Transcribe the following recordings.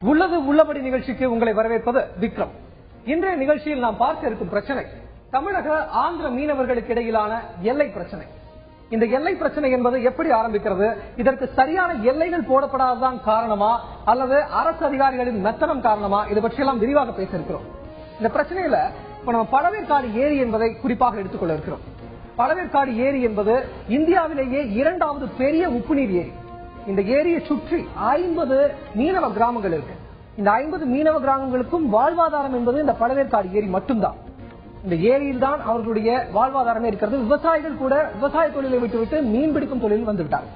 உள்ளது உள்ளபடி நிகழ்ச்சிக்கு உங்களை வரவேற்பது விக்ரம். இன்றைய நிகழ்ச்சியில் நாம் பார்க்க இருக்கும் பிரச்சனை தமிழக ஆந்திர மீனவர்களுக்கு இடையிலான எல்லை பிரச்சனை. இந்த எல்லை பிரச்சனை என்பது எப்படி ஆரம்பிக்கிறது, இதற்கு சரியான எல்லைகள் போடப்படாததான் காரணமா அல்லது அரசு அதிகாரிகளின் மெத்தனம் காரணமா, இது பற்றியெல்லாம் விரிவாக பேச இருக்கிறோம். இந்த பிரச்சனையில இப்ப நம்ம பழவேற்காடு ஏரி என்பதை குறிப்பாக எடுத்துக்கொள்ள இருக்கிறோம். பழவேற்காடு ஏரி என்பது இந்தியாவிலேயே இரண்டாவது பெரிய உப்புநீர் ஏரி. இந்த ஏரியை சுற்றி 50 மீனவ கிராமங்கள் இருக்கு. இந்த 50 மீனவ கிராமங்களுக்கும் வாழ்வாதாரம் என்பது இந்த பழவேற்காடு ஏரி மட்டும்தான். இந்த ஏரியில் தான் அவர்களுடைய வாழ்வாதாரமே இருக்கிறது. விவசாயிகள் கூட விவசாய தொழிலை விட்டுவிட்டு மீன்பிடிக்கும் தொழில் வந்துவிட்டாங்க.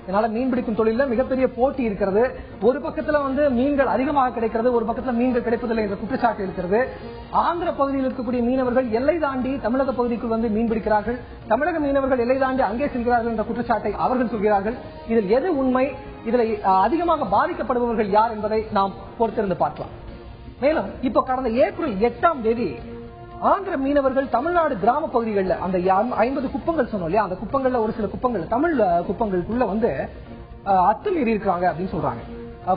இதனால மீன்பிடிக்கும் தொழில மிகப்பெரிய போட்டி இருக்கிறது. ஒரு பக்கத்துல மீன்கள் அதிகமாக கிடைக்கிறது, ஒரு பக்கத்துல மீன்கள் கிடைப்பதில்லை என்ற குற்றச்சாட்டு இருக்கிறது. ஆந்திர பகுதியில் இருக்கக்கூடிய மீனவர்கள் எல்லை தாண்டி தமிழக பகுதிக்குள் மீன்பிடிக்கிறார்கள், தமிழக மீனவர்கள் எல்லை தாண்டி அங்கே செல்கிறார்கள் என்ற குற்றச்சாட்டை அவர்கள் சொல்கிறார்கள். இதில் எது உண்மை, இதில் அதிகமாக பாதிக்கப்படுபவர்கள் யார் என்பதை நாம் பொறுத்திருந்து பார்க்கலாம். மேலும் இப்போ கடந்த ஏப்ரல் 8ஆம் தேதி ஆந்திர மீனவர்கள் தமிழ்நாடு கிராம பகுதிகளில் அந்த 50 குப்பங்கள் சொன்னோம் இல்லையா, அந்த குப்பங்கள்ல ஒரு சில குப்பங்கள் தமிழ் குப்பங்களுக்குள்ள அத்துமீறி இருக்கிறாங்க அப்படின்னு சொல்றாங்க.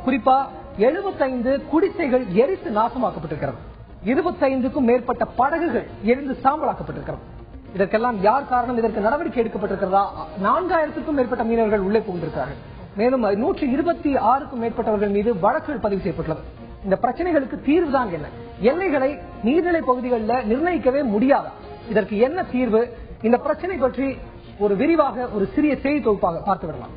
குறிப்பா 75 குடிசைகள் எரித்து நாசமாக்கப்பட்டிருக்கிறது, 25க்கும் மேற்பட்ட படகுகள் எரிந்து சாம்பலாக்கப்பட்டிருக்கிறது. இதற்கெல்லாம் யார் காரணம், இதற்கு நடவடிக்கை எடுக்கப்பட்டிருக்கிறதா? 4000க்கும் மேற்பட்ட மீனவர்கள் உள்ளே புகுந்திருக்கிறார்கள். மேலும் 126க்கும் மேற்பட்டவர்கள் மீது வழக்குகள் பதிவு செய்யப்பட்டுள்ளது. இந்த பிரச்சனைகளுக்கு தீர்வுதான் என்ன? எல்லைகளை நீர்நிலை பகுதிகளில் நிர்ணயிக்கவே முடியாதா? இதற்கு என்ன தீர்வு? இந்த பிரச்சனை பற்றி ஒரு விரிவாக ஒரு சிறிய செய்தி தொகுப்பாக பார்த்து விடலாம்.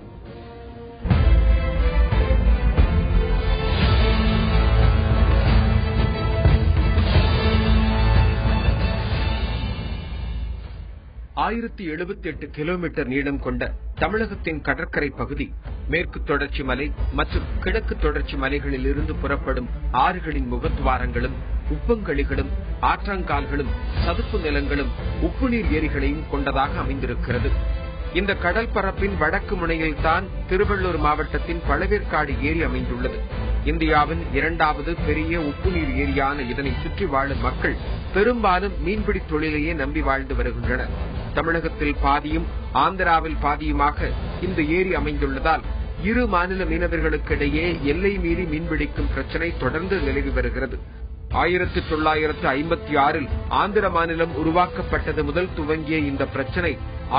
ஆயிரத்தி 78 கிலோமீட்டர் நீளம் கொண்ட தமிழகத்தின் கடற்கரை பகுதி மேற்கு தொடர்ச்சி மலை மற்றும் கிழக்கு தொடர்ச்சி மலைகளில் இருந்து புறப்படும் ஆறுகளின் முகத்துவாரங்களும் உப்பங்கழிகளும் ஆற்றங்கால்களும் சதுப்பு நிலங்களும் உப்புநீர் ஏரிகளையும் கொண்டதாக அமைந்திருக்கிறது. இந்த கடல் பரப்பின் வடக்கு முனையில் தான் திருவள்ளூர் மாவட்டத்தின் பழவேற்காடு ஏரி அமைந்துள்ளது. இந்தியாவின் 2வது பெரிய உப்புநீர் ஏரியான இதனை சுற்றி வாழும் மக்கள் பெரும்பாலும் மீன்பிடி தொழிலையே நம்பி வாழ்ந்து வருகின்றனர். தமிழகத்தில் பாதியும் ஆந்திராவில் பாதியுமாக இந்த ஏரி அமைந்துள்ளதால் இரு மாநில மீனவர்களுக்கிடையே எல்லை மீறி மீன்பிடிக்கும் பிரச்சினை தொடர்ந்து நிலவி வருகிறது. 1956 ஆந்திர மாநிலம் உருவாக்கப்பட்டது முதல் துவங்கிய இந்த பிரச்சனை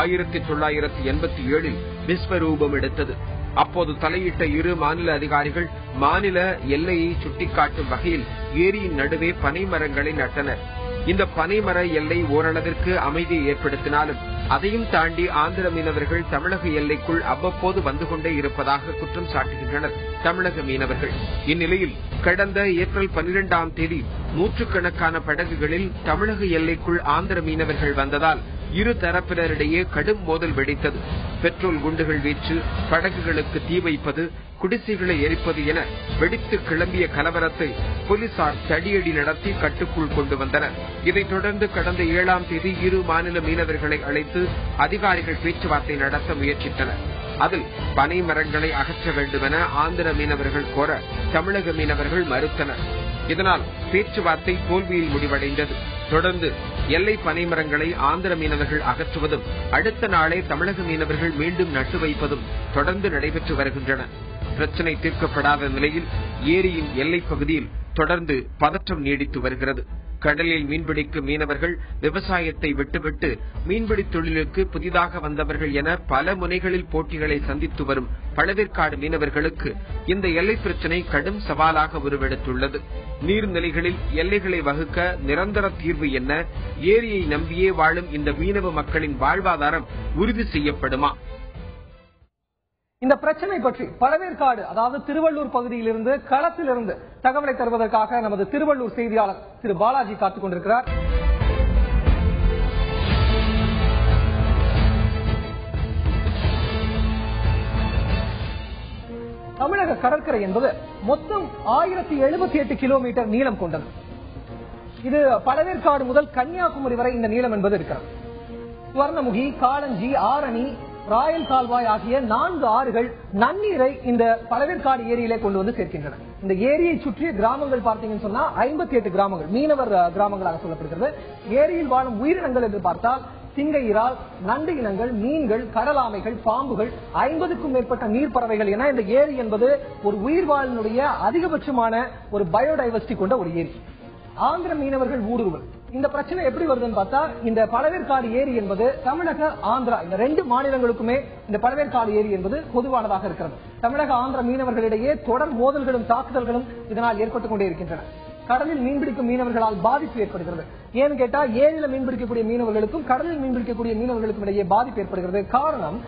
1987 விஸ்வரூபம் எடுத்தது. அப்போது தலையிட்ட இரு மாநில அதிகாரிகள் மாநில எல்லையை சுட்டிக்காட்டும் வகையில் ஏரியின் நடுவே பனை மரங்களை நட்டனர். இந்த பனைமர எல்லை ஓரளவிற்கு அமைதியை ஏற்படுத்தினாலும் அதையும் தாண்டி ஆந்திர மீனவர்கள் தமிழக எல்லைக்குள் அவ்வப்போது வந்து கொண்டே இருப்பதாக குற்றம் சாட்டுகின்றனர் தமிழக மீனவர்கள். இந்நிலையில் கடந்த ஏப்ரல் 12ஆம் தேதி நூற்றுக்கணக்கான படகுகளில் தமிழக எல்லைக்குள் ஆந்திர மீனவர்கள் வந்ததால் இரு தரப்பினரிடையே கடும் மோதல் வெடித்தது. பெட்ரோல் குண்டுகள் வீச்சு, படகுகளுக்கு தீ வைப்பது, குடிசைகளை எரிப்பது என வெடித்து கிளம்பிய கலவரத்தை போலீசார் தடியடி நடத்தி கட்டுக்குள் கொண்டு வந்தனர். இதைத் தொடர்ந்து கடந்த 7ஆம் தேதி இரு மாநில மீனவர்களை அழைத்து அதிகாரிகள் பேச்சுவார்த்தை நடத்த முயற்சித்தனர். அதில் பனை மரங்களை அகற்ற வேண்டுமென ஆந்திர மீனவர்கள் கோர தமிழக மீனவர்கள் மறுத்தனர். இதனால் பேச்சுவார்த்தை தோல்வியில் முடிவடைந்தது. தொடர்ந்து எல்லை பனைமரங்களை ஆந்திர மீனவர்கள் அகற்றுவதும் அடுத்த நாளே தமிழக மீனவர்கள் மீண்டும் நட்டு வைப்பதும் தொடர்ந்து நடைபெற்று வருகின்றன. பிரச்சினை தீர்க்கப்படாத நிலையில் ஏரியின் எல்லைப் பகுதியில் தொடர்ந்து பதற்றம் நீடித்து வருகிறது. கடலில் மீன்பிடிக்கும் மீனவர்கள் விவசாயத்தை விட்டுவிட்டு மீன்பிடி தொழிலுக்கு புதிதாக வந்தவர்கள் என பல முனைகளில் போட்டிகளை சந்தித்து வரும் பழவேற்காடு மீனவர்களுக்கு இந்த எல்லை பிரச்சினை கடும் சவாலாக உருவெடுத்துள்ளது. நீர்நிலைகளில் எல்லைகளை வகுக்க நிரந்தர தீர்வு என்ன? ஏரியை நம்பியே வாழும் இந்த மீனவ மக்களின் வாழ்வாதாரம் உறுதி செய்யப்படுமா? இந்த பிரச்சனை பற்றி பழவேற்காடு அதாவது திருவள்ளூர் பகுதியிலிருந்து களத்திலிருந்து தகவலை தருவதற்காக நமது திருவள்ளூர் செய்தியாளர் திரு பாலாஜி காத்துக் கொண்டிருக்கிறார். தமிழக கடற்கரை என்பது மொத்தம் 1078 கிலோமீட்டர் நீளம் கொண்டது. இது பழவேற்காடு முதல் கன்னியாகுமரி வரை இந்த நீளம் என்பது இருக்கிறது. சுவர்ணமுகி, காளஞ்சி, ஆரணி, ராயல் கால்வாய் ஆகிய 4 ஆறுகள் நன்னீரை இந்த பழவேற்காடு ஏரியிலே கொண்டு வந்து சேர்க்கின்றன. இந்த ஏரியை சுற்றிய கிராமங்கள் பார்த்தீங்கன்னு சொன்னா 58 கிராமங்கள் மீனவர் கிராமங்களாக சொல்லப்படுகிறது. ஏரியில் வாழும் உயிரினங்கள் என்று பார்த்தால் சிங்க இறால், நண்டு இனங்கள், மீன்கள், கடல் ஆமைகள், பாம்புகள், 50க்கும் மேற்பட்ட நீர் பறவைகள் என இந்த ஏரி என்பது ஒரு உயிர்வாழினுடைய அதிகபட்சமான ஒரு பயோடைவர்சிட்டி கொண்ட ஒரு ஏரி. ஆந்திர மீனவர்கள் ஊடுருவல் இந்த பிரச்சனை எப்படி வருதுன்னு பார்த்தா, இந்த பழவேற்காடு ஏரி என்பது தமிழக ஆந்திரா இந்த 2 மாநிலங்களுக்குமே இந்த பழவேற்காடு ஏரி என்பது பொதுவானதாக இருக்கிறது. தமிழக ஆந்திர மீனவர்களிடையே தொடர் மோதல்களும் தாக்குதல்களும் இதனால் ஏற்பட்டுக் கொண்டே இருக்கின்றன. கடலில் மீன்பிடிக்கும் மீனவர்களால் பாதிப்பு ஏற்படுகிறது. ஏன்னு கேட்டா, ஏரியில மீன்பிடிக்கக்கூடிய மீனவர்களுக்கும் கடலில் மீன்பிடிக்கக்கூடிய மீனவர்களுக்கும் இடையே பாதிப்பு ஏற்படுகிறது. காரணம்,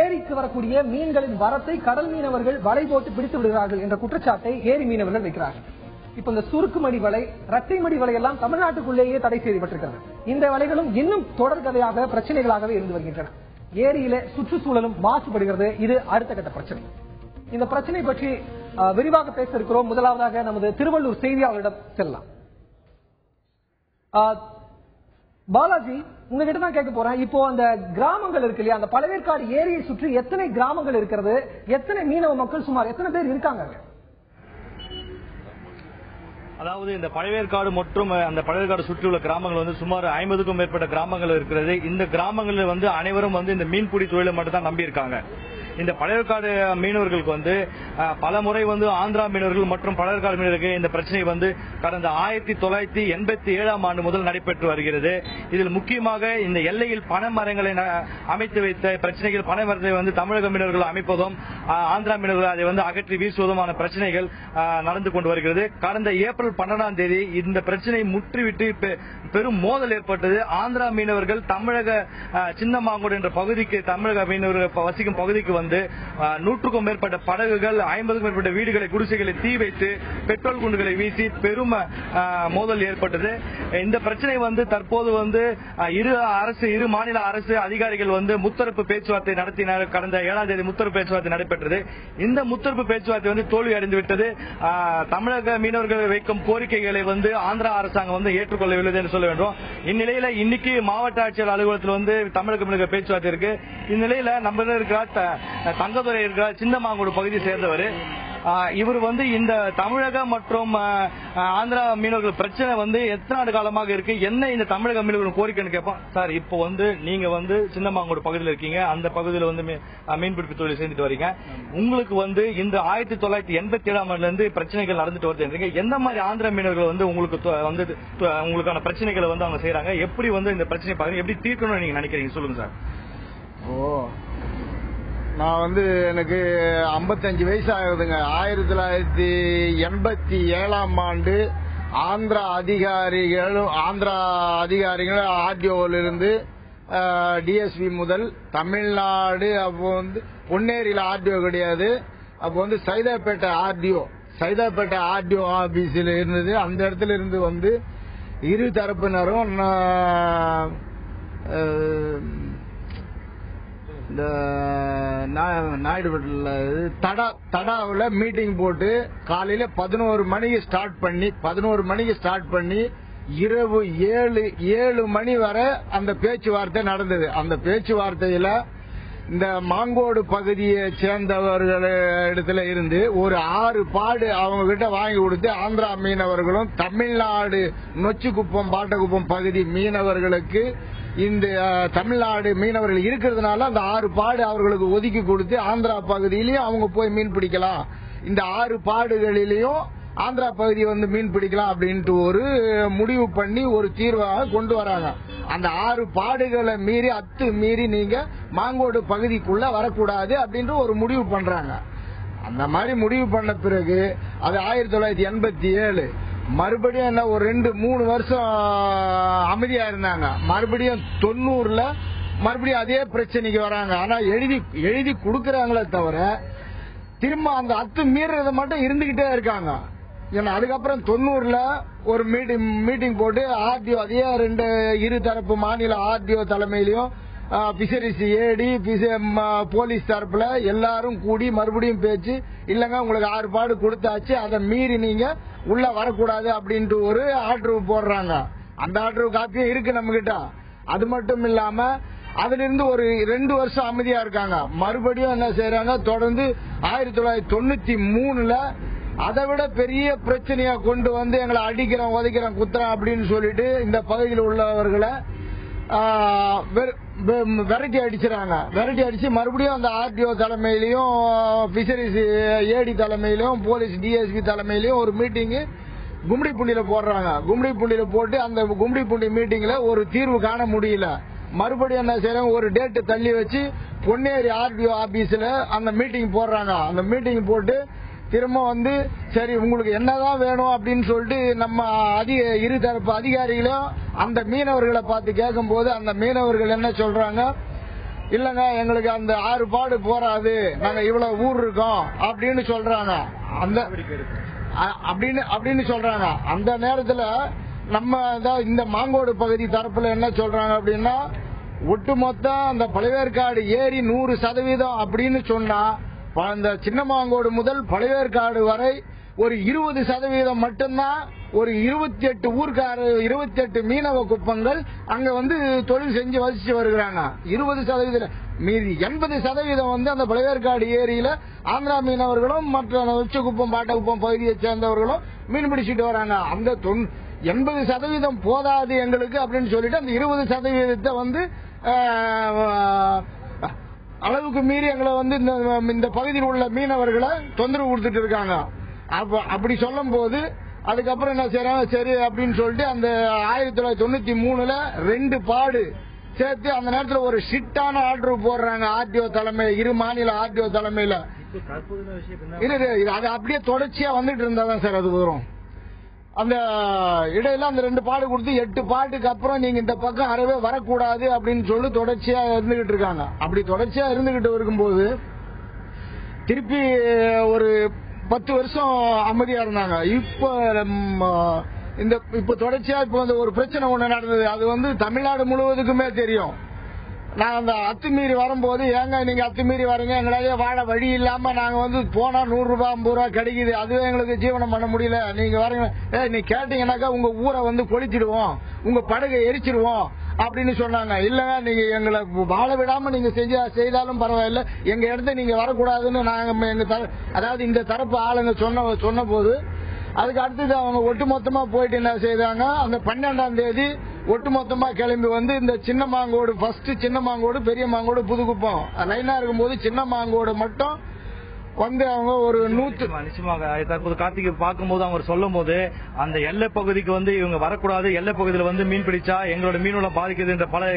ஏரிக்கு வரக்கூடிய மீன்களின் வரத்தை கடல் மீனவர்கள் வலை போட்டு பிடித்து விடுகிறார்கள் என்ற குற்றச்சாட்டை ஏரி மீனவர்கள் வைக்கிறார்கள். இப்ப இந்த சுருக்குமடி வலை, ரட்டைமடி வலை எல்லாம் தமிழ்நாட்டுக்குள்ளேயே தடை செய்யப்பட்டிருக்கிறது. இந்த வலைகளும் இன்னும் தொடர்கதையாக பிரச்சனைகளாகவே இருந்து வருகின்றன. ஏரியில சுற்றுச்சூழலும் மாசுபடுகிறது. இது அடுத்த கட்ட பிரச்சனை. இந்த பிரச்சனை பற்றி விரிவாக பேச இருக்கிறோம். முதலாவதாக நமது திருவள்ளூர் செய்தியாளரிடம் செல்லலாம். பாலாஜி, உங்ககிட்ட தான் கேட்க போறேன். இப்போ அந்த கிராமங்கள் இருக்கு இல்லையா, அந்த பழவேற்காடு ஏரியை சுற்றி எத்தனை கிராமங்கள் இருக்கிறது, எத்தனை மீனவ மக்கள், சுமார் எத்தனை பேர் இருக்காங்க? அதாவது இந்த பழவேற்காடு மற்றும் அந்த பழவேற்காடு சுற்றியுள்ள கிராமங்கள் வந்து சுமார் 50க்கும் மேற்பட்ட கிராமங்கள் இருக்கிறது. இந்த கிராமங்களில் வந்து அனைவரும் வந்து இந்த மீன்பிடி தொழிலை மட்டும் தான் நம்பி இருக்காங்க. இந்த பழவேற்காடு மீனவர்களுக்கு வந்து பல முறை வந்து ஆந்திரா மீனவர்கள் மற்றும் பழவேற்காடு மீனவர்களுக்கு இந்த பிரச்சனை வந்து கடந்த 1987ஆம் ஆண்டு முதல் நடைபெற்று வருகிறது. இதில் முக்கியமாக இந்த எல்லையில் பனை மரங்களை அமைத்து வைத்த பிரச்சனைகள், பனை மரத்தை வந்து தமிழக மீனவர்கள் அமைப்பதும் ஆந்திரா மீனவர்கள் அதை வந்து அகற்றி வீசுவதுமான பிரச்சனைகள் நடந்து கொண்டு வருகிறது. கடந்த ஏப்ரல் 12ஆம் தேதி இந்த பிரச்சனை முற்றிவிட்டு பெரும் மோதல் ஏற்பட்டது. ஆந்திரா மீனவர்கள் தமிழக சின்னமாங்கோடு என்ற பகுதிக்கு, தமிழக மீனவர்கள் வசிக்கும் பகுதிக்கு வந்து 100க்கும் மேற்பட்ட படகுகள், 50க்கும் மேற்பட்ட வீடுகளை, குடிசைகளை தீ வைத்து பெட்ரோல் குண்டுகளை வீசி பெரும் மோதல் ஏற்பட்டது. இந்த பிரச்சனை வந்து தற்போது வந்து இரு மாநில அரசு அதிகாரிகள் வந்து முத்தரப்பு பேச்சுவார்த்தை நடத்தினார். கடந்த 7ஆம் தேதி முத்தரப்பு பேச்சுவார்த்தை நடைபெற்றது. இந்த முத்தரப்பு பேச்சுவார்த்தை வந்து தோல்வி அடைந்துவிட்டது. தமிழக மீனவர்கள் வைக்கும் கோரிக்கைகளை வந்து ஆந்திரா அரசாங்கம் வந்து ஏற்றுக்கொள்ளவில்லை என்று சொல்ல வேண்டும். இந்நிலையில இன்னைக்கு மாவட்ட ஆட்சியர் அலுவலகத்தில் வந்து தமிழக மீனவர்கள் பேச்சுவார்த்தை இருக்கு. இந்நிலையில நம்ம இருக்கிற தங்கதுரை இருக்கிற சின்னமாங்கோடு பகுதியை சேர்ந்தவர். இவர் வந்து இந்த தமிழக மற்றும் ஆந்திரா மீனவர்கள் பிரச்சனை வந்து எத்தனை ஆண்டு காலமாக இருக்கு, என்ன இந்த தமிழக மீனவர்கள் கோரிக்கைன்னு கேட்போம். சார், இப்போ வந்து நீங்க வந்து சின்னமாங்கோடு பகுதியில் இருக்கீங்க, அந்த பகுதியில் வந்து மீன்பிடிப்பு தொழில் செஞ்சுட்டு வரீங்க. உங்களுக்கு வந்து இந்த 1987ஆம் ஆண்டுல இருந்து பிரச்சனைகள் நடந்துட்டு வருது. எந்த மாதிரி ஆந்திரா மீனவர்கள் வந்து உங்களுக்கான பிரச்சனைகளை வந்து அவங்க செய்யறாங்க, எப்படி வந்து இந்த பிரச்சனை பாருங்க, எப்படி தீர்க்கணும்னு நீங்க நினைக்கிறீங்க, சொல்லுங்க சார். நான் வந்து எனக்கு 55 வயசு ஆகுதுங்க. 1987ஆம் ஆண்டு ஆந்திரா அதிகாரிகள் ஆர்டிஓவிலிருந்து டிஎஸ்பி முதல் தமிழ்நாடு, அப்போ வந்து பொன்னேரியில் ஆர்டிஓ கிடையாது, அப்போ வந்து சைதாப்பேட்டை ஆர்டிஓ ஆபீஸில் இருந்தது. அந்த இடத்துல இருந்து வந்து இரு தரப்பினரும் இந்த நாயுடுபேட்டில் தடாவில் மீட்டிங் போட்டு காலையில 11 மணிக்கு ஸ்டார்ட் பண்ணி இரவு 7 மணி வரை அந்த பேச்சுவார்த்தை நடந்தது. அந்த பேச்சுவார்த்தையில இந்த மாங்கோடு பகுதியை சேர்ந்தவர்கள் இடத்துல இருந்து ஒரு 6 பாடு அவங்க கிட்ட வாங்கி கொடுத்து ஆந்திரா மீனவர்களும் தமிழ்நாடு நொச்சிக்குப்பம், பாட்டக்குப்பம் பகுதி மீனவர்களுக்கு இந்த தமிழ்நாடு மீனவர்கள் இருக்கிறதுனால அந்த 6 பாடு அவர்களுக்கு ஒதுக்கி கொடுத்து ஆந்திரா பகுதியிலையும் அவங்க போய் மீன் பிடிக்கலாம், இந்த 6 பாடுகளிலையும் ஆந்திரா பகுதியை வந்து மீன் பிடிக்கலாம் அப்படின்ட்டு ஒரு முடிவு பண்ணி ஒரு தீர்வாக கொண்டு வராங்க. அந்த 6 பாடுகளை மீறி நீங்க மாங்கோடு பகுதிக்குள்ள வரக்கூடாது அப்படின்ட்டு ஒரு முடிவு பண்றாங்க. அந்த மாதிரி முடிவு பண்ண பிறகு அது 1987 மறுபடியும் என்ன ஒரு 2-3 வருஷம் அமைதியா இருந்தாங்க. மறுபடியும் 90ல மறுபடியும் அதே பிரச்சனைக்கு வராங்க. ஆனா எழுதி கொடுக்கறாங்களே தவிர திரும்ப அந்த மீறதை மட்டும் இருந்துகிட்டே இருக்காங்க. ஏன்னா அதுக்கப்புறம் 90ல ஒரு மீட்டிங் போட்டு ஆர்டிஓ, அதே 2 இரு தரப்பு மாநில ஆர்டிஓ தலைமையிலையும் பிஷரிஸ் ஏடி போலீஸ் தரப்புல எல்லாரும் கூடி மறுபடியும் பேச்சு, இல்லங்க உங்களுக்கு 6 பாடு கொடுத்தாச்சு, அதை மீறி நீங்க உள்ள வரக்கூடாது அப்படின்ட்டு ஒரு ஆர்டர் போடுறாங்க. அந்த ஆர்டர் காப்பியும் இருக்கு நம்ம கிட்ட. அது மட்டும் இல்லாம அதுல இருந்து ஒரு 2 வருஷம் அமைதியா இருக்காங்க. மறுபடியும் என்ன செய்யறாங்க, தொடர்ந்து 1993ல அதை விட பெரிய பிரச்சனையா கொண்டு வந்து எங்களை அடிக்கிறோம், உதைக்கிறோம், குத்துறோம் அப்படின்னு சொல்லிட்டு இந்த பகுதியில் உள்ளவர்களை விரட்டி அடிச்சுறாங்க. விரட்டி அடிச்சு மறுபடியும் அந்த ஆர்டிஓ தலைமையிலையும் பிஷரிஸ் ஏடி தலைமையிலும் போலீஸ் டிஎஸ்பி தலைமையிலும் ஒரு மீட்டிங் கும்மிடிப்பூண்டியில போடுறாங்க. கும்மிடிப்பூண்டியில போட்டு அந்த கும்மிடிப்பூண்டி மீட்டிங்ல ஒரு தீர்வு காண முடியல. மறுபடியும் என்ன செய்யறாங்க, ஒரு டேட் தள்ளி வச்சு பொன்னேரி ஆர்டிஓ ஆபீஸ்ல அந்த மீட்டிங் போடுறாங்க. அந்த மீட்டிங் போட்டு திரும்ப வந்து சரி உங்களுக்கு என்னதான் வேணும் அப்படின்னு சொல்லிட்டு நம்ம இருதரப்பு அதிகாரிகளும் அந்த மீனவர்களை பார்த்து கேட்கும் போது அந்த மீனவர்கள் என்ன சொல்றாங்க, இல்லங்க எங்களுக்கு அந்த 6 பாடு போறாது, நாங்க இவ்வளவு ஊர் இருக்கோம் அப்படின்னு சொல்றாங்க. அந்த அப்படின்னு சொல்றாங்க. அந்த நேரத்துல நம்ம இந்த மாங்கோடு பகுதி தரப்புல என்ன சொல்றாங்க அப்படின்னா, ஒட்டுமொத்த அந்த பழவேற்காடு ஏரி 100% அப்படின்னு சொன்னா அந்த சின்னமாங்கோடு முதல் பழவேற்காடு வரை ஒரு 20% மட்டும்தான், ஒரு 28 ஊர்க்கார 28 மீனவ குப்பங்கள் அங்க வந்து தொழில் செஞ்சு வசிச்சு வருகிறாங்க. 20% மீதி 80% வந்து அந்த பழவேற்காடு ஏரியில ஆந்திரா மீனவர்களும் மற்ற உச்சகுப்பம் பாட்டகுப்பம் பகுதியை சேர்ந்தவர்களும் மீன் பிடிச்சிட்டு வராங்க. அந்த 80% போதாது எங்களுக்கு அப்படின்னு சொல்லிட்டு அந்த 20% வந்து அளவுக்கு மீறி எங்களை வந்து இந்த பகுதியில் உள்ள மீனவர்களை தொந்தரவு கொடுத்துட்டு இருக்காங்க. அப்படி சொல்லும் போது அதுக்கப்புறம் என்ன செய்யறாங்க, சரி அப்படின்னு சொல்லிட்டு அந்த 1993 2 பாடு சேர்த்து அந்த நேரத்தில் ஒரு ஸ்ட்ரிக்டான ஆர்டர் போடுறாங்க ஆர்டிஓ தலைமை, இரு மாநில ஆர்டிஓ தலைமையில. அது அப்படியே தொடர்ச்சியா வந்துட்டு இருந்தாதான் சார் அது வரும். அந்த இடையில அந்த 2 பாடு கொடுத்து 8 பாட்டுக்கு அப்புறம் நீங்க இந்த பக்கம் அறவே வரக்கூடாது அப்படின்னு சொல்லி தொடர்ச்சியா இருந்துகிட்டு இருக்காங்க. அப்படி தொடர்ச்சியா இருந்துகிட்டு இருக்கும்போது திருப்பி ஒரு 10 வருஷம் அமைதியா இருந்தாங்க. இப்ப தொடர்ச்சியா இப்ப ஒரு பிரச்சனை ஒண்ணு நடந்தது. அது வந்து தமிழ்நாடு முழுவதுக்குமே தெரியும். நான் அந்த அத்துமீறி வரும்போது, ஏங்க நீங்க அத்துமீறி வரீங்க, எங்களாலே வாழ வழி இல்லாம நாங்க வந்து போனா 100 ரூபாய் 50 ரூபாய் கிடைக்குது, அதுவே எங்களுக்கு ஜீவனம் பண்ண முடியல, நீங்க வரீங்க நீ கேட்டீங்கன்னாக்கா உங்க ஊரை வந்து கொளுத்திடுவோம், உங்க படகை எரிச்சிடுவோம் அப்படின்னு சொன்னாங்க. இல்லங்க நீங்க எங்களை வாழ விடாம நீங்க செய்தாலும் பரவாயில்ல, எங்க இடத்த நீங்க வரக்கூடாதுன்னு நாங்க அதாவது இந்த தரப்பு ஆளுங்க சொன்ன போது அதுக்கு அடுத்தது அவங்க ஒட்டுமொத்தமா போயிட்டு என்ன செய்தாங்க, அந்த 12ஆம் தேதி ஒட்டுமொத்தமா கிளம்பி வந்து இந்த சின்ன மாங்கோடு ஃபர்ஸ்ட் சின்ன மாங்கோடு பெரிய மாங்கோடு புதுக்குப்பம் லைனா இருக்கும்போது சின்ன மாங்கோடு மட்டும் வந்து அவங்க ஒரு நிச்சயமாக தற்போது கார்த்திகை பார்க்கும்போது அவங்க சொல்லும் போது அந்த எல்லை பகுதிக்கு வந்து இவங்க வரக்கூடாது, எல்லை பகுதியில் வந்து மீன் பிடிச்சா எங்களோட மீன்வளம் பாதிக்குது என்ற பல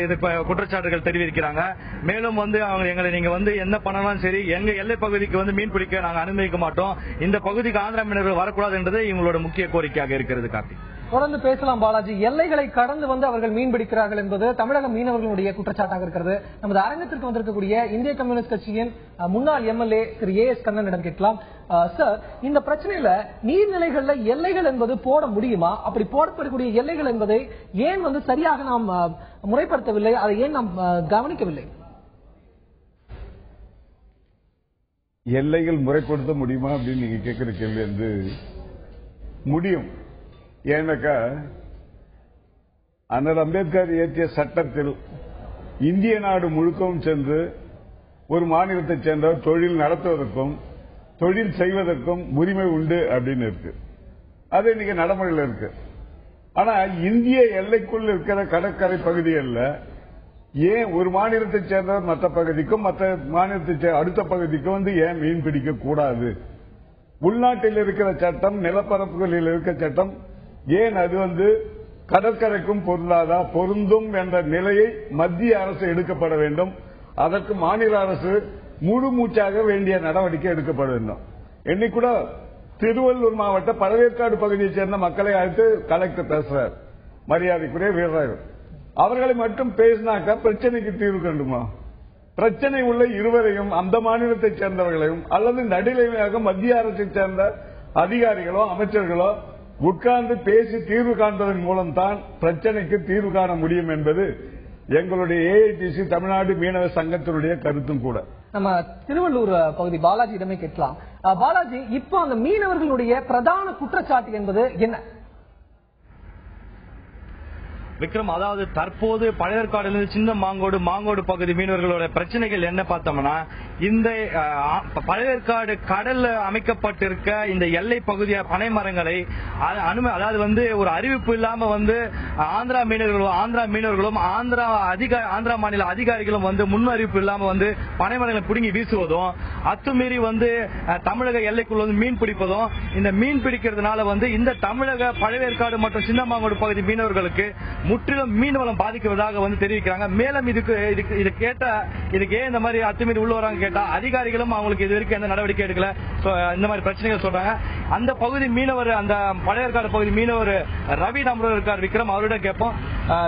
குற்றச்சாட்டுகள் தெரிவிக்கிறாங்க. மேலும் வந்து அவங்க எங்களை நீங்க வந்து என்ன பண்ணலாம் சரி, எங்க எல்லை பகுதிக்கு வந்து மீன் பிடிக்க நாங்க அனுமதிக்க மாட்டோம், இந்த பகுதிக்கு ஆந்திரா மீனவர்கள் வரக்கூடாது என்றது இவங்களோட முக்கிய கோரிக்கையாக இருக்கிறது. கார்த்திக் தொடர்ந்து பேசலாம் பாலாஜி. எல்லைகளை கடந்து வந்து அவர்கள் மீன் பிடிக்கிறார்கள் என்பது தமிழக மீனவர்களுடைய குற்றச்சாட்டாக இருக்கிறது. நமது அரங்கத்திற்கு வந்திருக்கக்கூடிய இந்திய கம்யூனிஸ்ட் கட்சியின் முன்னாள் எம்எல்ஏ திரு AS கண்ணனிடம் கேட்கலாம். சார், இந்த பிரச்சனையில நீர்நிலைகள்ல எல்லைகள் என்பது போட முடியுமா? அப்படி போடப்படக்கூடிய எல்லைகள் என்பதை ஏன் வந்து சரியாக நாம் முறைப்படுத்தவில்லை, அதை ஏன் நாம் கவனிக்கவில்லை? எல்லைகள் முறைப்படுத்த முடியுமா அப்படின்னு நீங்க கேட்கிற கேள்வி வந்து முடியும். ஏன்னாக்கா அண்ணல் அம்பேத்கர் இயற்றிய சட்டத்தில் இந்திய நாடு முழுக்கவும் சென்று ஒரு மாநிலத்தைச் சேர்ந்தவர் தொழில் நடத்துவதற்கும் தொழில் செய்வதற்கும் உரிமை உண்டு அப்படின்னு இருக்கு. அது இன்னைக்கு நடைமுறையில் இருக்கு. ஆனா இந்திய எல்லைக்குள் இருக்கிற கடற்கரை பகுதிகளில் ஏன் ஒரு மாநிலத்தைச் சேர்ந்தவர் மற்ற பகுதிக்கும் மற்ற மாநிலத்தை அடுத்த பகுதிக்கும் வந்து ஏன் மீன் பிடிக்க கூடாது? உள்நாட்டில் இருக்கிற சட்டம், நிலப்பரப்புகளில் இருக்கிற சட்டம் ஏன் அது வந்து கடற்கரைக்கும் பொருந்தாதா? பொருந்தும் என்ற நிலையை மத்திய அரசு எடுக்கப்பட வேண்டும். அதற்கு மாநில அரசு முழு மூச்சாக வேண்டிய நடவடிக்கை எடுக்கப்பட வேண்டும். இன்னைக்கு கூட திருவள்ளூர் மாவட்ட பழவேற்காடு பகுதியைச் சேர்ந்த மக்களை அழைத்து கலெக்டர் பேசுறார், மரியாதைக்குரிய வீரராக. அவர்களை மட்டும் பேசினாக்கா பிரச்சனைக்கு தீர்வு கண்டுமா? பிரச்சனை உள்ள இருவரையும், அந்த மாநிலத்தைச் சேர்ந்தவர்களையும் அல்லது நடுநிலையாக மத்திய அரசைச் சேர்ந்த அதிகாரிகளோ அமைச்சர்களோ உட்கார்ந்து பேசி தீர்வு காண்பதன் மூலம் தான் பிரச்சனைக்கு தீர்வு காண முடியும் என்பது எங்களுடைய AITC தமிழ்நாடு மீனவ சங்கத்தினுடைய கருத்தும் கூட. நம்ம திருவள்ளூர் பகுதி பாலாஜியிடமே கேட்கலாம். பாலாஜி, இப்போ அந்த மீனவர்களுடைய பிரதான குற்றச்சாட்டு என்பது என்ன? விக்ரம், அதாவது தற்போது பழையற்காடுல சின்ன மாங்கோடு பகுதி மீனவர்களோட பிரச்சனைகள் என்ன பார்த்தோம்னா, இந்த பழையற்காடு கடல்ல அமைக்கப்பட்டிருக்க இந்த எல்லை பகுதிய பனை மரங்களை அதாவது ஒரு அறிவிப்பு இல்லாம ஆந்திரா மீனவர்களும் ஆந்திரா மாநில அதிகாரிகளும் முன் அறிவிப்பு இல்லாம பனை மரங்களை பிடுங்கி வீசுவதும், அத்துமீறி தமிழக எல்லைக்குள்ள மீன் பிடிப்பதும், இந்த மீன் பிடிக்கிறதுனால இந்த தமிழக பழையற்காடு மற்றும் சின்னமாங்கோடு பகுதி மீனவர்களுக்கு முற்றிலும் மீன்வளம் பாதிக்குவதாக தெரிவிக்கிறாங்க. மேலும் இதுக்கு ஏன் இந்த மாதிரி அத்துமீறி உள்ள வராங்க கேட்டா, அதிகாரிகளும் அவங்களுக்கு இது வரைக்கும் எந்த நடவடிக்கை எடுக்கல, இந்த மாதிரி பிரச்சனைகள் சொல்றாங்க. அந்த பகுதி மீனவர், அந்த பழையற்காடு பகுதி மீனவர் ரவி நம்பர் இருக்கார் விக்ரம், அவரிடம் கேட்போம்.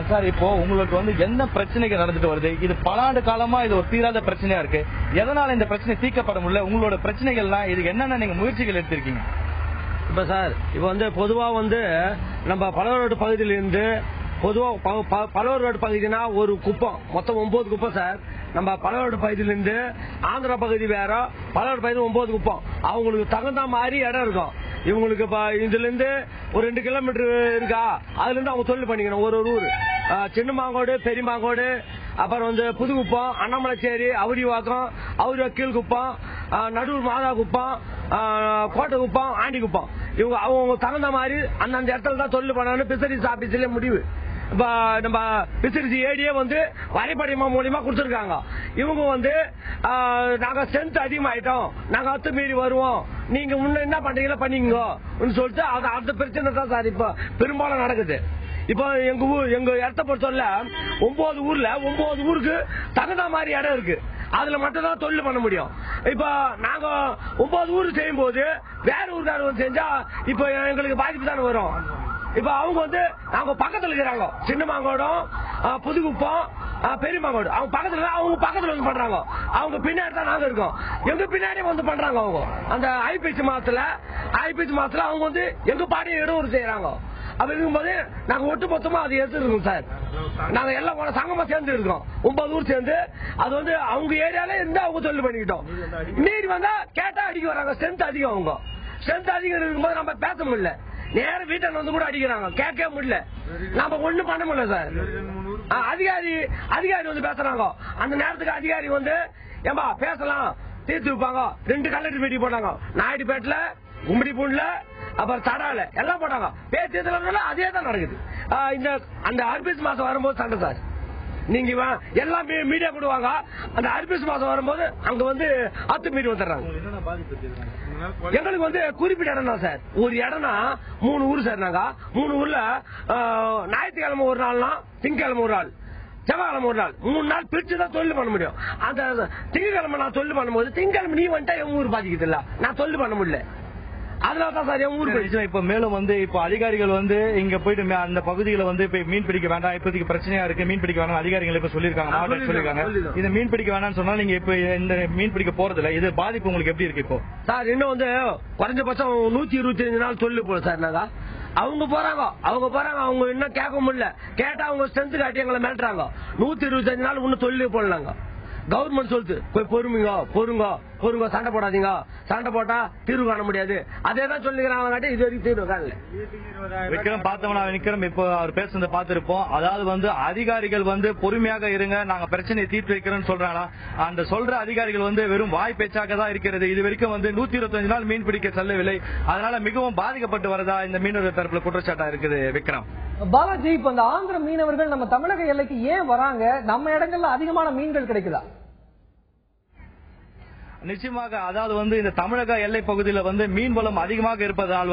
சார், இப்போ உங்களுக்கு என்ன பிரச்சனைகள் நடந்துட்டு வருது? இது பல ஆண்டு காலமா இது ஒரு தீராத பிரச்சனையா இருக்கு. எதனால இந்த பிரச்சனை தீர்க்கப்பட முடியல? உங்களோட பிரச்சனைகள்லாம் இதுக்கு என்னென்ன நீங்க முயற்சிகள் எடுத்திருக்கீங்க? இப்ப சார், இப்ப பொதுவா நம்ம பலரோடு பகுதியிலிருந்து பலரோடு பகுதினா ஒரு குப்பம், மொத்தம் 9 குப்பம் சார். நம்ம பலரோடு பகுதியிலிருந்து ஆந்திரா பகுதி வேற, பலரோடு பகுதி 9 குப்பம். அவங்களுக்கு தகுந்த மாதிரி இடம் இருக்கும். இவங்களுக்கு இதுல இருந்து ஒரு 2 கிலோமீட்டர் இருக்கா, அதுல இருந்து அவங்க தொழில் பண்ணிக்கணும். ஒரு ஊர் சின்ன மாங்கோடு, பெரிய மாங்கோடு, அப்புறம் புதுக்குப்பம், அண்ணாமலைச்சேரி, அவுரிவாக்கம், கீழ்குப்பம், நடுவர் மாதா குப்பம், கோட்டை குப்பம், ஆண்டி குப்பம். இவங்க அவங்க தகுந்த மாதிரி அந்தந்த இடத்துல தான் தொழில் பண்ணணும். பிசரிஸ் ஆபீஸ்ல முடிவு. இப்ப நம்ம பிசிறிசி ஏடியே வரைபடமா மூலியமா கொடுத்திருக்காங்க. இவங்க நாங்க ஸ்ட்ரென்த் அதிகமாயிட்டோம், நாங்க அத்துமீறி வருவோம், நீங்க முன்ன என்ன பண்றீங்களோ பண்ணிக்கோ சொல்லிட்டு அந்த பிரச்சனை தான் சார் இப்ப பெரும்பாலும் நடக்குது. இப்ப எங்க இடத்த பொறுத்தவரை 9 ஊர்ல 9 ஊருக்கு தகுந்த மாதிரி இடம் இருக்கு. அதுல மட்டும் தான் தொழில் பண்ண முடியும். இப்ப நாங்க 9 ஊருக்கு செய்யும் போது வேற ஊருக்காரங்க செஞ்சா இப்ப எங்களுக்கு பாதிப்பு தானே வரும். இப்ப அவங்க அவங்க பக்கத்துல இருக்கிறாங்க, சின்ன மாங்கோடம், புதுக்குப்பம், பெரிய மாங்கோடு, அவங்க பக்கத்துல பண்றாங்க. அவங்க பின்னாடி தான் நாங்க இருக்கோம், எங்க பின்னாடி பண்றாங்க. அவங்க அந்த ஐப்பசி மாசத்துல அவங்க எங்க பாடிய இடம் செய்யறாங்க. அப்ப இருக்கும்போது நாங்க ஒட்டு மொத்தமா அது எடுத்துருக்கோம் சார். நாங்க எல்லாம் சங்கமா சேர்ந்து இருக்கோம், 9 ஊர் சேர்ந்து. அது அவங்க ஏரியால இருந்து அவங்க தொழில் பண்ணிக்கிட்டோம். மீறி வந்தா கேட்டா அடிக்க வராங்க. ஸ்ட்ரென்த் அதிகம், அவங்க ஸ்ட்ரென்த் அதிகம் இருக்கும்போது நம்ம பேச முடியல. நேரம் வீட்டில் கூட அடிக்கிறாங்க, கேட்க முடியல, நாம ஒண்ணும் பண்ண முடியல சார். அதிகாரி பேசுறாங்க. அந்த நேரத்துக்கு அதிகாரி ஏம்பா பேசலாம் தீர்த்து வைப்பாங்க. 2 கலெக்டர் மீட்டிங் போட்டாங்க, நாயுடுபேட்டில், கும்படிப்பூண்ல, அப்புறம் தடால எல்லாம் போட்டாங்க. பேச்சு அதே தான் நடக்குது. அந்த ஆர்பிஎஸ் மாசம் வரும்போது சண்டை சார். நீங்க எல்லாம் மீடியா கொடுவாங்க. அந்த ஆர்பிஎஸ் மாசம் வரும்போது அங்க அத்துமீறி வந்துடுறாங்க. எங்களுக்கு குறிப்பிட்ட இடம் தான் சார். ஒரு இடம்னா 3 ஊர் சார். நாங்க 3 ஊர்ல ஞாயிற்றுக்கிழமை ஒரு நாள்னா, திங்கக்கிழமை ஒரு நாள், செவ்வாய்க்கிழமை ஒரு நாள், 3 நாள் பிரிச்சுதான் தொழில் பண்ண முடியும். அந்த திங்கக்கிழமை நான் தொழில் பண்ணும்போது, திங்கக்கிழமை நீ வந்துட்டா என் ஊர் பாதிக்குது இல்ல, நான் தொழில் பண்ண முடியல. அதனாலதான் சார் என் ஊர் போயிடுச்சு. இப்ப மேலும் இப்ப அதிகாரிகள் இங்க போயிட்டு அந்த பகுதியில இப்ப மீன் பிடிக்க வேண்டாம், இப்போதைக்கு பிரச்சனையா இருக்கு, மீன் பிடிக்க வேண்டாம் அதிகாரிகள் இப்ப சொல்லிருக்காங்க, மாவட்டம் சொல்லிருக்காங்க. இந்த மீன் பிடிக்க வேண்டாம்னு சொன்னா நீங்க இப்ப இந்த மீன் பிடிக்க போறது இல்ல, இது பாதிப்பு உங்களுக்கு எப்படி இருக்கு? இப்போ சார் இன்னும் குறைஞ்சபட்சம் 125 நாள் தொழில் போல சார். நாங்க அவங்க போறாங்க, அவங்க இன்னும் கேட்க முடியல. கேட்டா அவங்க ஸ்ட்ரென்த் காட்டி எங்களை மிரட்டுறாங்க. 125 நாள் இன்னும் தொழிலே போடலாங்க. கவர்மெண்ட் சொல்லுது போய் பொறுங்க, சண்டை போடாதீங்க, சண்டை போட்டா தீர்வு காண முடியாது, அதேதான் சொல்லிக்கிறாங்க. இது வரைக்கும் தீர்வு காணல. விக்ரம் பார்த்தோம்னா விக்ரம் இப்போ அவர் பேசுறத பார்த்திருப்போம். அதாவது அதிகாரிகள் பொறுமையாக இருங்க, நாங்க பிரச்சனையை தீர்த்து வைக்கிறோம்னு சொல்றாங்களா? அந்த சொல்ற அதிகாரிகள் வெறும் வாய் பேச்சாக தான் இருக்கிறது. இது வரைக்கும் 125 நாள் மீன் பிடிக்க செல்லவில்லை. அதனால மிகவும் பாதிக்கப்பட்டு வரதா இந்த மீனவர் தரப்புல குற்றச்சாட்டா இருக்குது. விக்ரம் பாலாஜி, இப்ப இந்த ஆந்திர மீனவர்கள் நம்ம தமிழக எல்லைக்கு ஏன் வராங்க? நம்ம இடங்கள்ல அதிகமான மீன்கள் கிடைக்குதா? நிச்சயமாக, அதாவது இந்த தமிழக எல்லை பகுதியில் மீன் வளம் அதிகமாக இருப்பதால்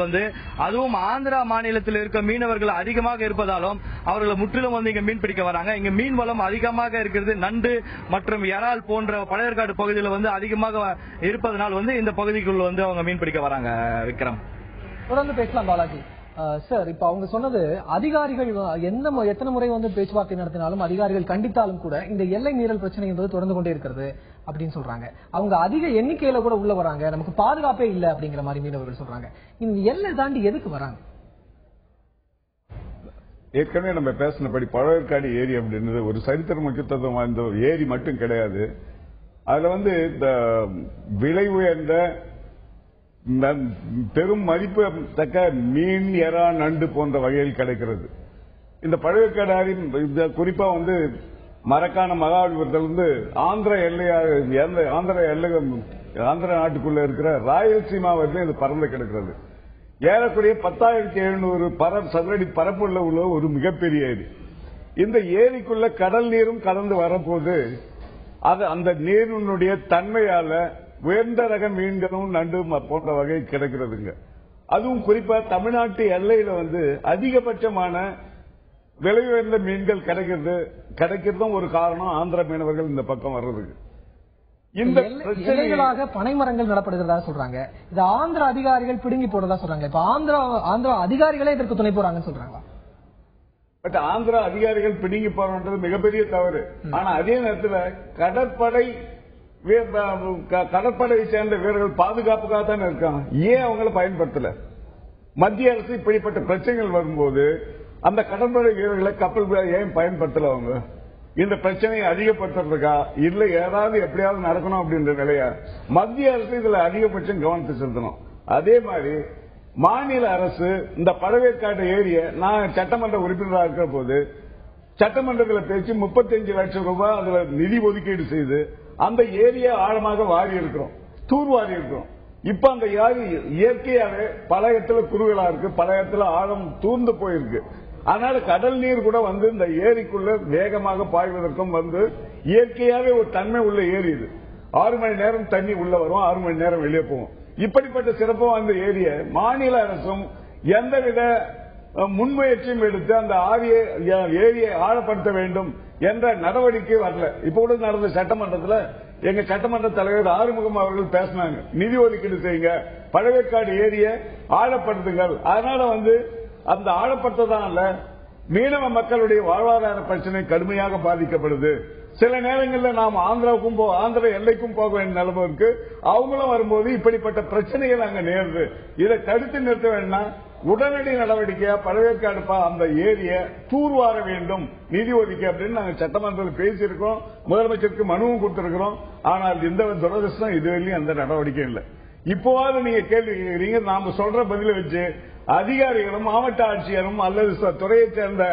அதுவும் ஆந்திரா மாநிலத்தில் இருக்க மீனவர்கள் அதிகமாக இருப்பதாலும் அவர்கள் முற்றிலும் இங்க மீன் பிடிக்க வராங்க. இங்க மீன் வளம் அதிகமாக இருக்கிறது. நண்டு மற்றும் இறால் போன்ற பழையற்காடு பகுதியில் அதிகமாக இருப்பதனால் இந்த பகுதிக்குள் அவங்க மீன் பிடிக்க வராங்க. விக்ரம் தொடர்ந்து பேசலாம் பாலாஜி. சார், இப்ப அவங்க சொன்னது அதிகாரிகள் எத்தனை முறை பேச்சுவார்த்தை நடத்தினாலும் அதிகாரிகள் கண்டித்தாலும் கூட இந்த எல்லை மீறல் பிரச்சனை என்பது தொடர்ந்து கொண்டே இருக்கிறது அப்படின்னு சொல்றாங்க. அவங்க அதிக எண்ணிக்கையில கூட உள்ள வராங்க, நமக்கு பாதுகாப்பே இல்லை அப்படிங்கிற மாதிரி மீனவர்கள் சொல்றாங்க. இந்த எல்லை தாண்டி எதுக்கு வராங்க? ஏற்கனவே நம்ம பேசினபடி பழையற்காடு ஏரி அப்படின்றது ஒரு சரித்திர முக்கியத்துவம் வாய்ந்த ஏரி மட்டும் கிடையாது. அதுல இந்த விலை உயர்ந்த பெரும் மதிப்பு தக்க மீன், எறா, நண்டு போன்ற வகையில் கிடைக்கிறது. இந்த பழவேற்காடு குறிப்பா வந்து மரக்கான மகாபலிபுரத்திலிருந்து ஆந்திர நாட்டுக்குள்ள இருக்கிற ராயல்சீமா வரைக்கும் இது பறந்து கிடக்கிறது. ஏறக்குறைய 10,700 சதுரடி பரப்புள்ள உள்ள ஒரு மிகப்பெரிய ஏரி. இந்த ஏரிக்குள்ள கடல் நீரும் கலந்து வரப்போது அது அந்த நீரினுடைய தன்மையால உயர்ந்த ரக மீன்களும் நண்டு போன்ற வகை கிடைக்கிறதுங்க. அதுவும் குறிப்பா தமிழ்நாட்டு எல்லையில வந்து அதிகபட்சமான விலை உயர்ந்த மீன்கள் கிடைக்கிறதும் ஒரு காரணம் ஆந்திர மீனவர்கள் இந்த பக்கம் வர்றதுக்கு. இந்த எல்லைகளாக பனைமரங்கள் நடப்படுகிறதா சொல்றாங்க. இது ஆந்திர அதிகாரிகள் பிடுங்கி போடுறதா சொல்றாங்க. இப்ப ஆந்திர அதிகாரிகளே இதற்கு துணை போறாங்கன்னு சொல்றாங்க. பட் ஆந்திரா அதிகாரிகள் பிடுங்கி போறது மிகப்பெரிய தவறு. ஆனா அதே நேரத்தில் கடற்படையை சேர்ந்த வீரர்கள் பாதுகாப்புக்காக தானே இருக்காங்க. ஏன் அவங்கள பயன்படுத்தல? மத்திய அரசு இப்படிப்பட்ட பிரச்சனைகள் வரும்போது அந்த கடற்படை வீரர்களை கப்பல் ஏன் பயன்படுத்தல? அவங்க இந்த பிரச்சனையை அதிகப்படுத்துறதுக்கா இல்ல ஏதாவது எப்படியாவது நடக்கணும் அப்படின்ற நிலையா? மத்திய அரசு இதுல அதிகபட்சம் கவனத்தை செலுத்தணும். அதே மாதிரி மாநில அரசு இந்த பழவேற்காடு ஏரிய நான் சட்டமன்ற உறுப்பினராக இருக்கிற போது சட்டமன்றத்தில் பேச்சு 35 லட்சம் ரூபாய் அதுல நிதி ஒதுக்கீடு செய்து அந்த ஏரியை ஆழமாக வாரி இருக்கிறோம், தூர்வாரி இருக்கிறோம். இப்ப அந்த இயற்கையாவே பல இடத்துல குறுகலா இருக்கு, பல இடத்துல ஆழம் தூர்ந்து போயிருக்கு. அதனால கடல் நீர் கூட வந்து இந்த ஏரிக்குள்ள வேகமாக பாய்வதற்கும் வந்து இயற்கையாவே ஒரு தன்மை உள்ள ஏரி இது. 6 மணி நேரம் தண்ணி உள்ள வரும், 6 மணி நேரம் வெளியே போகும். இப்படிப்பட்ட சிறப்பு அந்த ஏரியை மாநில அரசும் எந்தவித முன்முயற்சியும் எடுத்து அந்த ஏரியை ஆழப்படுத்த வேண்டும் என்ற நடவடிக்கை வரல. இப்ப கூட நடந்த சட்டமன்றத்தில் எங்க சட்டமன்ற தலைவர் ஆறுமுகம் அவர்கள் பேசினாங்க, நிதி ஒதுக்கீடு செய்யுங்க, பழவேற்காடு ஏரியை ஆழப்படுத்துங்கள். அதனால வந்து அந்த ஆழப்படுத்ததால மீனவ மக்களுடைய வாழ்வாதார பிரச்சனை கடுமையாக பாதிக்கப்படுது. சில நேரங்களில் நாம் ஆந்திர எல்லைக்கும் போக வேண்டிய நிலைமை இருக்கு. அவங்களும் வரும்போது இப்படிப்பட்ட பிரச்சனைகள் அங்க நேருது. இதை தடுத்து நிறுத்த வேண்டாம், உடனடி நடவடிக்கையா பழவேற்காடு அந்த ஏரியை தூர்வார வேண்டும், நிதி ஒதுக்கி அப்படின்னு நாங்க சட்டமன்றத்தில் பேசியிருக்கோம், முதலமைச்சருக்கு மனுவும் கொடுத்திருக்கிறோம். ஆனால் இந்த துரதிருஷ்டம் இதுவரையிலும் அந்த நடவடிக்கை இல்லை. இப்போவாது நீங்க கேள்வி கேட்கிறீங்க, நாம சொல்ற பதில வச்சு அதிகாரிகளும் மாவட்ட ஆட்சியரும் அல்லது துறையை சேர்ந்த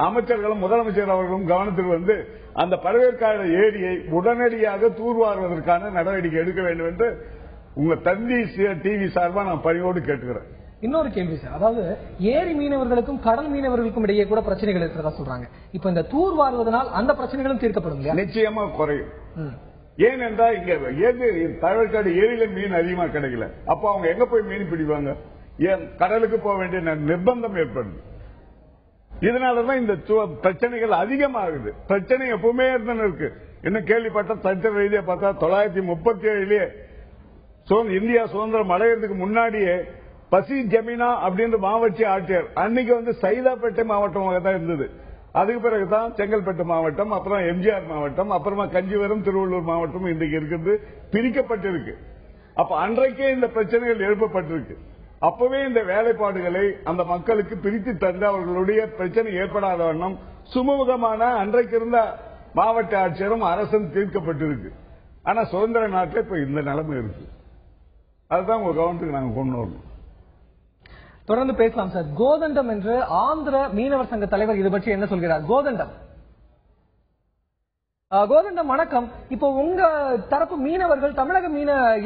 அமைச்சர்களும் முதலமைச்சர் அவர்களும் கவனத்தில் வந்து அந்த பழவேற்காடு ஏரியை உடனடியாக தூர்வாருவதற்கான நடவடிக்கை எடுக்க வேண்டும் என்று உங்க தந்தி டிவி சார்பா நான் பணியோடு கேட்டுக்கிறேன். இன்னொரு கேள்வி சார், அதாவது ஏரி மீனவர்களுக்கும் கடல் மீனவர்களுக்கும் இடையே கூட பிரச்சனைகள் இருக்கிறதா சொல்றாங்க. இப்ப இந்த தூர்வாருவதனால் அந்த பிரச்சனைகளும் தீர்க்கப்படும்? நிச்சயமா குறையும். ஏனென்றால் இங்க பழவேற்காடு ஏரியில மீன் அதிகமா கிடைக்கல. அப்ப அவங்க எங்க போய் மீன் பிடிப்பாங்க? ஏன் கடலுக்கு போக வேண்டிய நிர்பந்தம் ஏற்படுது. இதனாலதான் இந்த பிரச்சனைகள் அதிகமாகுது. பிரச்சனை எப்பவுமே இருக்கு. இன்னும் கேள்விப்பட்ட சரித்திர ரீதியா பார்த்தா 937 இந்தியா சுதந்திரம் அடைகிறதுக்கு முன்னாடியே பசி ஜமீனா அப்படின்ற மாவட்ட ஆட்சியர் அன்னைக்கு வந்து சைதாப்பேட்டை மாவட்டமாக தான் இருந்தது. அதுக்கு பிறகுதான் செங்கல்பட்டு மாவட்டம், அப்புறம் எம்ஜிஆர் மாவட்டம், அப்புறமா கஞ்சிவரம் திருவள்ளூர் மாவட்டம் இன்றைக்கு இருக்கிறது பிரிக்கப்பட்டிருக்கு. அப்ப அன்றைக்கே இந்த பிரச்சனைகள் எழுப்பப்பட்டிருக்கு. அப்பவே இந்த வேலைப்பாடுகளை அந்த மக்களுக்கு பிரித்து தந்து அவர்களுடைய பிரச்சனை ஏற்படாத வண்ணம் சுமூகமான அன்றைக்கு இருந்த மாவட்ட ஆட்சியரும் அரசும் தீர்க்கப்பட்டிருக்கு. ஆனா சுதந்திர நாட்டில் இப்ப இந்த நிலைமை இருக்கு. அதுதான் உங்க கவனத்துக்கு நாங்க கொண்டு வரணும். தொடர்ந்து பேசலாம் சார். கோதண்டம் என்று ஆந்திர மீனவர் சங்க தலைவர் இது பற்றி என்ன சொல்கிறார்? கோதண்டம் வணக்கம். இப்போ உங்க தரப்பு மீனவர்கள் தமிழக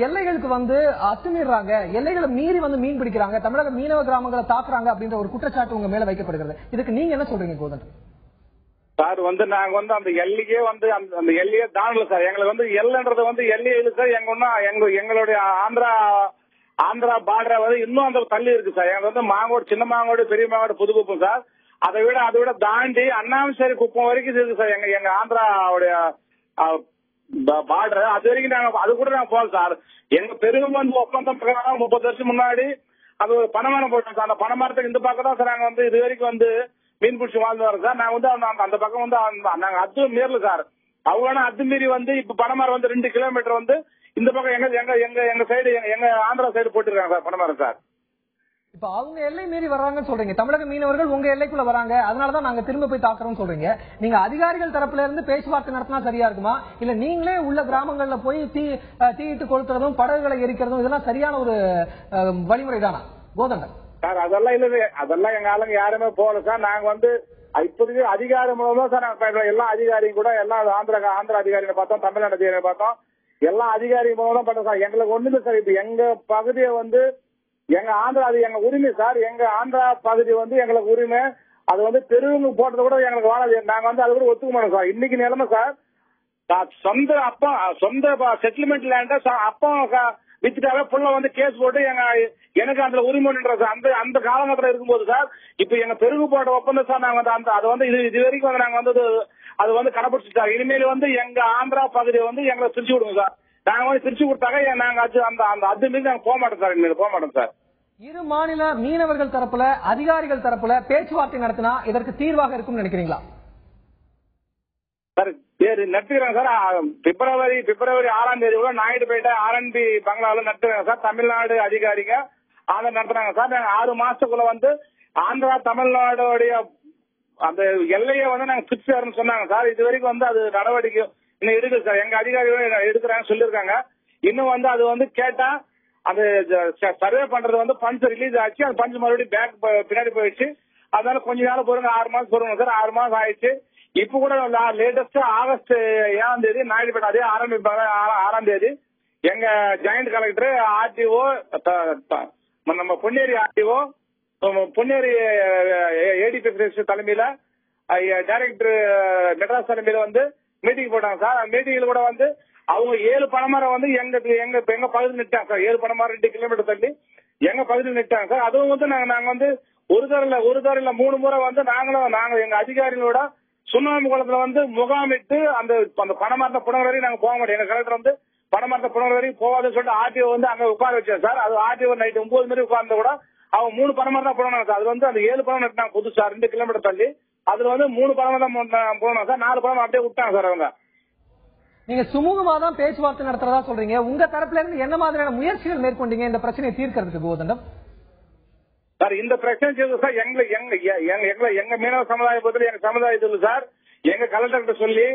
எல்லைகளுக்கு வந்து அத்துமீறாங்க, எல்லைகளை மீறி வந்து மீன் பிடிக்கிறாங்க, தமிழக மீனவ கிராமங்களை தாக்குறாங்க அப்படின்ற ஒரு குற்றச்சாட்டு உங்க மேல வைக்கப்படுகிறது. இதுக்கு நீங்க என்ன சொல்றீங்க கோதண்டம்? சார் வந்து நாங்க வந்து அந்த எல்லையே வந்து அந்த எல்லையே தாண்டல சார். எங்களுக்கு வந்து எல்லைன்றது வந்து எல்லையே இல்லை சார். எங்களுடைய ஆந்திரா பார்டரை வந்து இன்னும் அந்த தள்ளி இருக்கு சார். எங்களுக்கு வந்து மாங்கோடு, சின்ன மாங்கோடு, பெரிய மாங்கோடு, புதுக்குப்பம் சார். அதை விட தாண்டி அண்ணாமசேரி குப்பம் வரைக்கும் இருக்கு சார். எங்க ஆந்திராவுடைய பார்டர் அது வரைக்கும் நாங்க அது கூட நாங்க போகல சார். எங்க பெருகும் வந்து ஒப்பந்தம் 30 வருஷம் முன்னாடி அது ஒரு பனைமரம் போட்டோம் சார். அந்த பனைமரத்துக்கு இந்த பக்கம் தான் சார் நாங்க வந்து இது வரைக்கும் வந்து மீன் பிடிச்சி வாழ்ந்து வரோம் சார். நாங்க வந்து அந்த பக்கம் வந்து நாங்க அது மீறல சார். அவங்க அத்துமீறி வந்து இப்ப பனைமரம் வந்து 2 கிலோமீட்டர் வந்து இந்த பக்கம் எங்க சைடு எங்க ஆந்திரா சைடு போட்டுருக்காங்க சார் பனைமரம் சார். இப்ப அவங்க எல்லை மீறி வர்றாங்கன்னு சொல்றீங்க, தமிழக மீனவர்கள் உங்க எல்லைக்குள்ள வராங்க, அதனாலதான் நாங்க திரும்ப போய் தாக்குறோம்னு சொல்றீங்க. நீங்க அதிகாரிகள் தரப்புல இருந்து பேச்சுவார்த்தை நடத்தினா சரியா இருக்குமா, இல்ல நீங்களே உள்ள கிராமங்கள்ல போய் தீயிட்டு கொளுத்துறதும் படகுகளை எரிக்கிறதும் இதெல்லாம் சரியான ஒரு வழிமுறை தானா கோதண்டம்? சார் அதெல்லாம் இல்ல, அதெல்லாம் எங்க ஆளுங்க யாருமே போகல சார். நாங்க வந்து இப்போதைக்கு அதிகாரி மூலமா சார் நாங்க எல்லா அதிகாரியும் கூட எல்லா ஆந்திரா அதிகாரிகளை பார்த்தோம், தமிழ்நாடு அதிகாரிகளை பார்த்தோம், எல்லா அதிகாரி மூலம் தான் பண்றோம் சார். எங்களுக்கு ஒண்ணு இல்லை சார். இப்ப எங்க பகுதியை வந்து எங்க ஆந்திரா அது எங்க உரிமை சார். எங்க ஆந்திரா பகுதி வந்து எங்களுக்கு உரிமை. அது வந்து தெருவுங்க போட்டது கூட எங்களுக்கு வாழாது. நாங்க வந்து அது கூட ஒத்துக்க மாட்டோம் சார். இன்னைக்கு நிலைமை சார், சொந்த செட்டில்மெண்ட் லேண்ட அப்பா வித்துட்டாவே புள்ள வந்து கேஸ் போட்டு எனக்கு அந்த உரிமைன்ற சார். அந்த காலகட்டத்தில் இருக்கும்போது சார் இப்ப எங்க பெருகு போட்ட ஒப்பந்தம் சார் நாங்க வந்து அது வந்து இது வரைக்கும் வந்து நாங்க வந்து அது வந்து கடைபிடிச்சு சார். இனிமேல் வந்து எங்க ஆந்திரா பகுதியை வந்து எங்களை பிரிச்சு விடுங்க சார். நாங்க வந்து பிரிச்சு கொடுத்தாங்க நாங்க அந்த அது மீது நாங்க போக மாட்டோம் சார். இனிமேல் போக மாட்டோம் சார். இரு மாநில மீனவர்கள் தரப்புல அதிகாரிகள் தரப்புல பேச்சுவார்த்தை நடத்தினா இதற்கு தீர்வாக இருக்கும் நினைக்கிறீங்களா சார்? நட்டுக்கிறாங்க சார். பிப்ரவரி 6ஆம் தேதி கூட நாயுடுபேட்டை RNB பங்களாவில் நட்டுறாங்க சார். தமிழ்நாடு அதிகாரிங்க அதை நடத்துறாங்க சார். நாங்க 6 மாசத்துக்குள்ள வந்து ஆந்திரா தமிழ்நாடுடைய அந்த எல்லையை வந்து நாங்க பிக்ஸ் சொன்னாங்க சார். இது வரைக்கும் வந்து அது நடவடிக்கை இன்னும் எடுக்குது சார். எங்க அதிகாரிகள் எடுக்கிறாங்க சொல்லியிருக்காங்க. இன்னும் வந்து அது வந்து கேட்டா அது சர்வே பண்றது வந்து பஞ்ச் ரிலீஸ் ஆச்சு. அந்த பஞ்ச் மறுபடியும் பேக் பின்னாடி போயிடுச்சு. அதனால கொஞ்ச நாள் போறோங்க, 6 மாசம் போறோங்க சார். 6 மாசம் ஆயிடுச்சு. இப்ப கூட லேட்டஸ்ட் ஆகஸ்ட் 7ஆம் தேதி நாயுடுபேட்டை அதே ஆரம்பிப்பாங்க. 6ஆம் தேதி எங்க ஜாயிண்ட் கலெக்டர் RTO நம்ம பொன்னேரி RTO பொன்னேரி ADP தலைமையில டைரக்டர் மெட்ராஸ் தலைமையில வந்து மீட்டிங் போட்டாங்க சார். மீட்டிங்ல கூட வந்து அவங்க 7 பனைமரம் வந்து எங்க பகுதியில் நிட்டாங்க சார். 7 பனைமரம் 2 கிலோமீட்டர் தள்ளி எங்க பகுதியில் நிட்டாங்க சார். அதுவும் வந்து நாங்க வந்து ஒரு தரம் இல்ல 3 முறை வந்து நாங்க எங்க அதிகாரிகளோட சுண்ணாம்பு குளத்துல வந்து முகாமிட்டு அந்த பனைமரத்தை புனர் வரையும் நாங்க போக மாட்டோம். எங்க கலெக்டர் வந்து பனைமரத்தை புனர் வரையும் போகாதுன்னு சொல்லிட்டு RTO வந்து அங்க உட்கார வச்சேன் சார். அது RTO நைட் 9 மணி உட்கார்ந்த கூட அவங்க 3 பனைமரம் தான் போனாங்க சார். அது வந்து அந்த 7 பனைமரம் நட்டாங்க புதுசா 2 கிலோமீட்டர் தள்ளி. அதுல வந்து 3 பனைமரம் தான் போனாங்க சார். 4 பனைமரம் அப்படியே விட்டாங்க சார். அவங்க நீங்க சுமூகமா தான் பேச்சுவார்த்தை நடத்துறதா சொல்றீங்க. உங்க தரப்புல இருந்து என்ன மாதிரியான முயற்சிகள் மேற்கொண்டீங்க இந்த பிரச்சனையை தீர்க்கிறதுக்கு கோதண்டம்? சார் இந்த பிரச்சனை சார் எங்க மீனவ சமுதாய பத்தி எங்க சமுதாயத்தில் சார் எங்க கலெக்டர் சொல்லி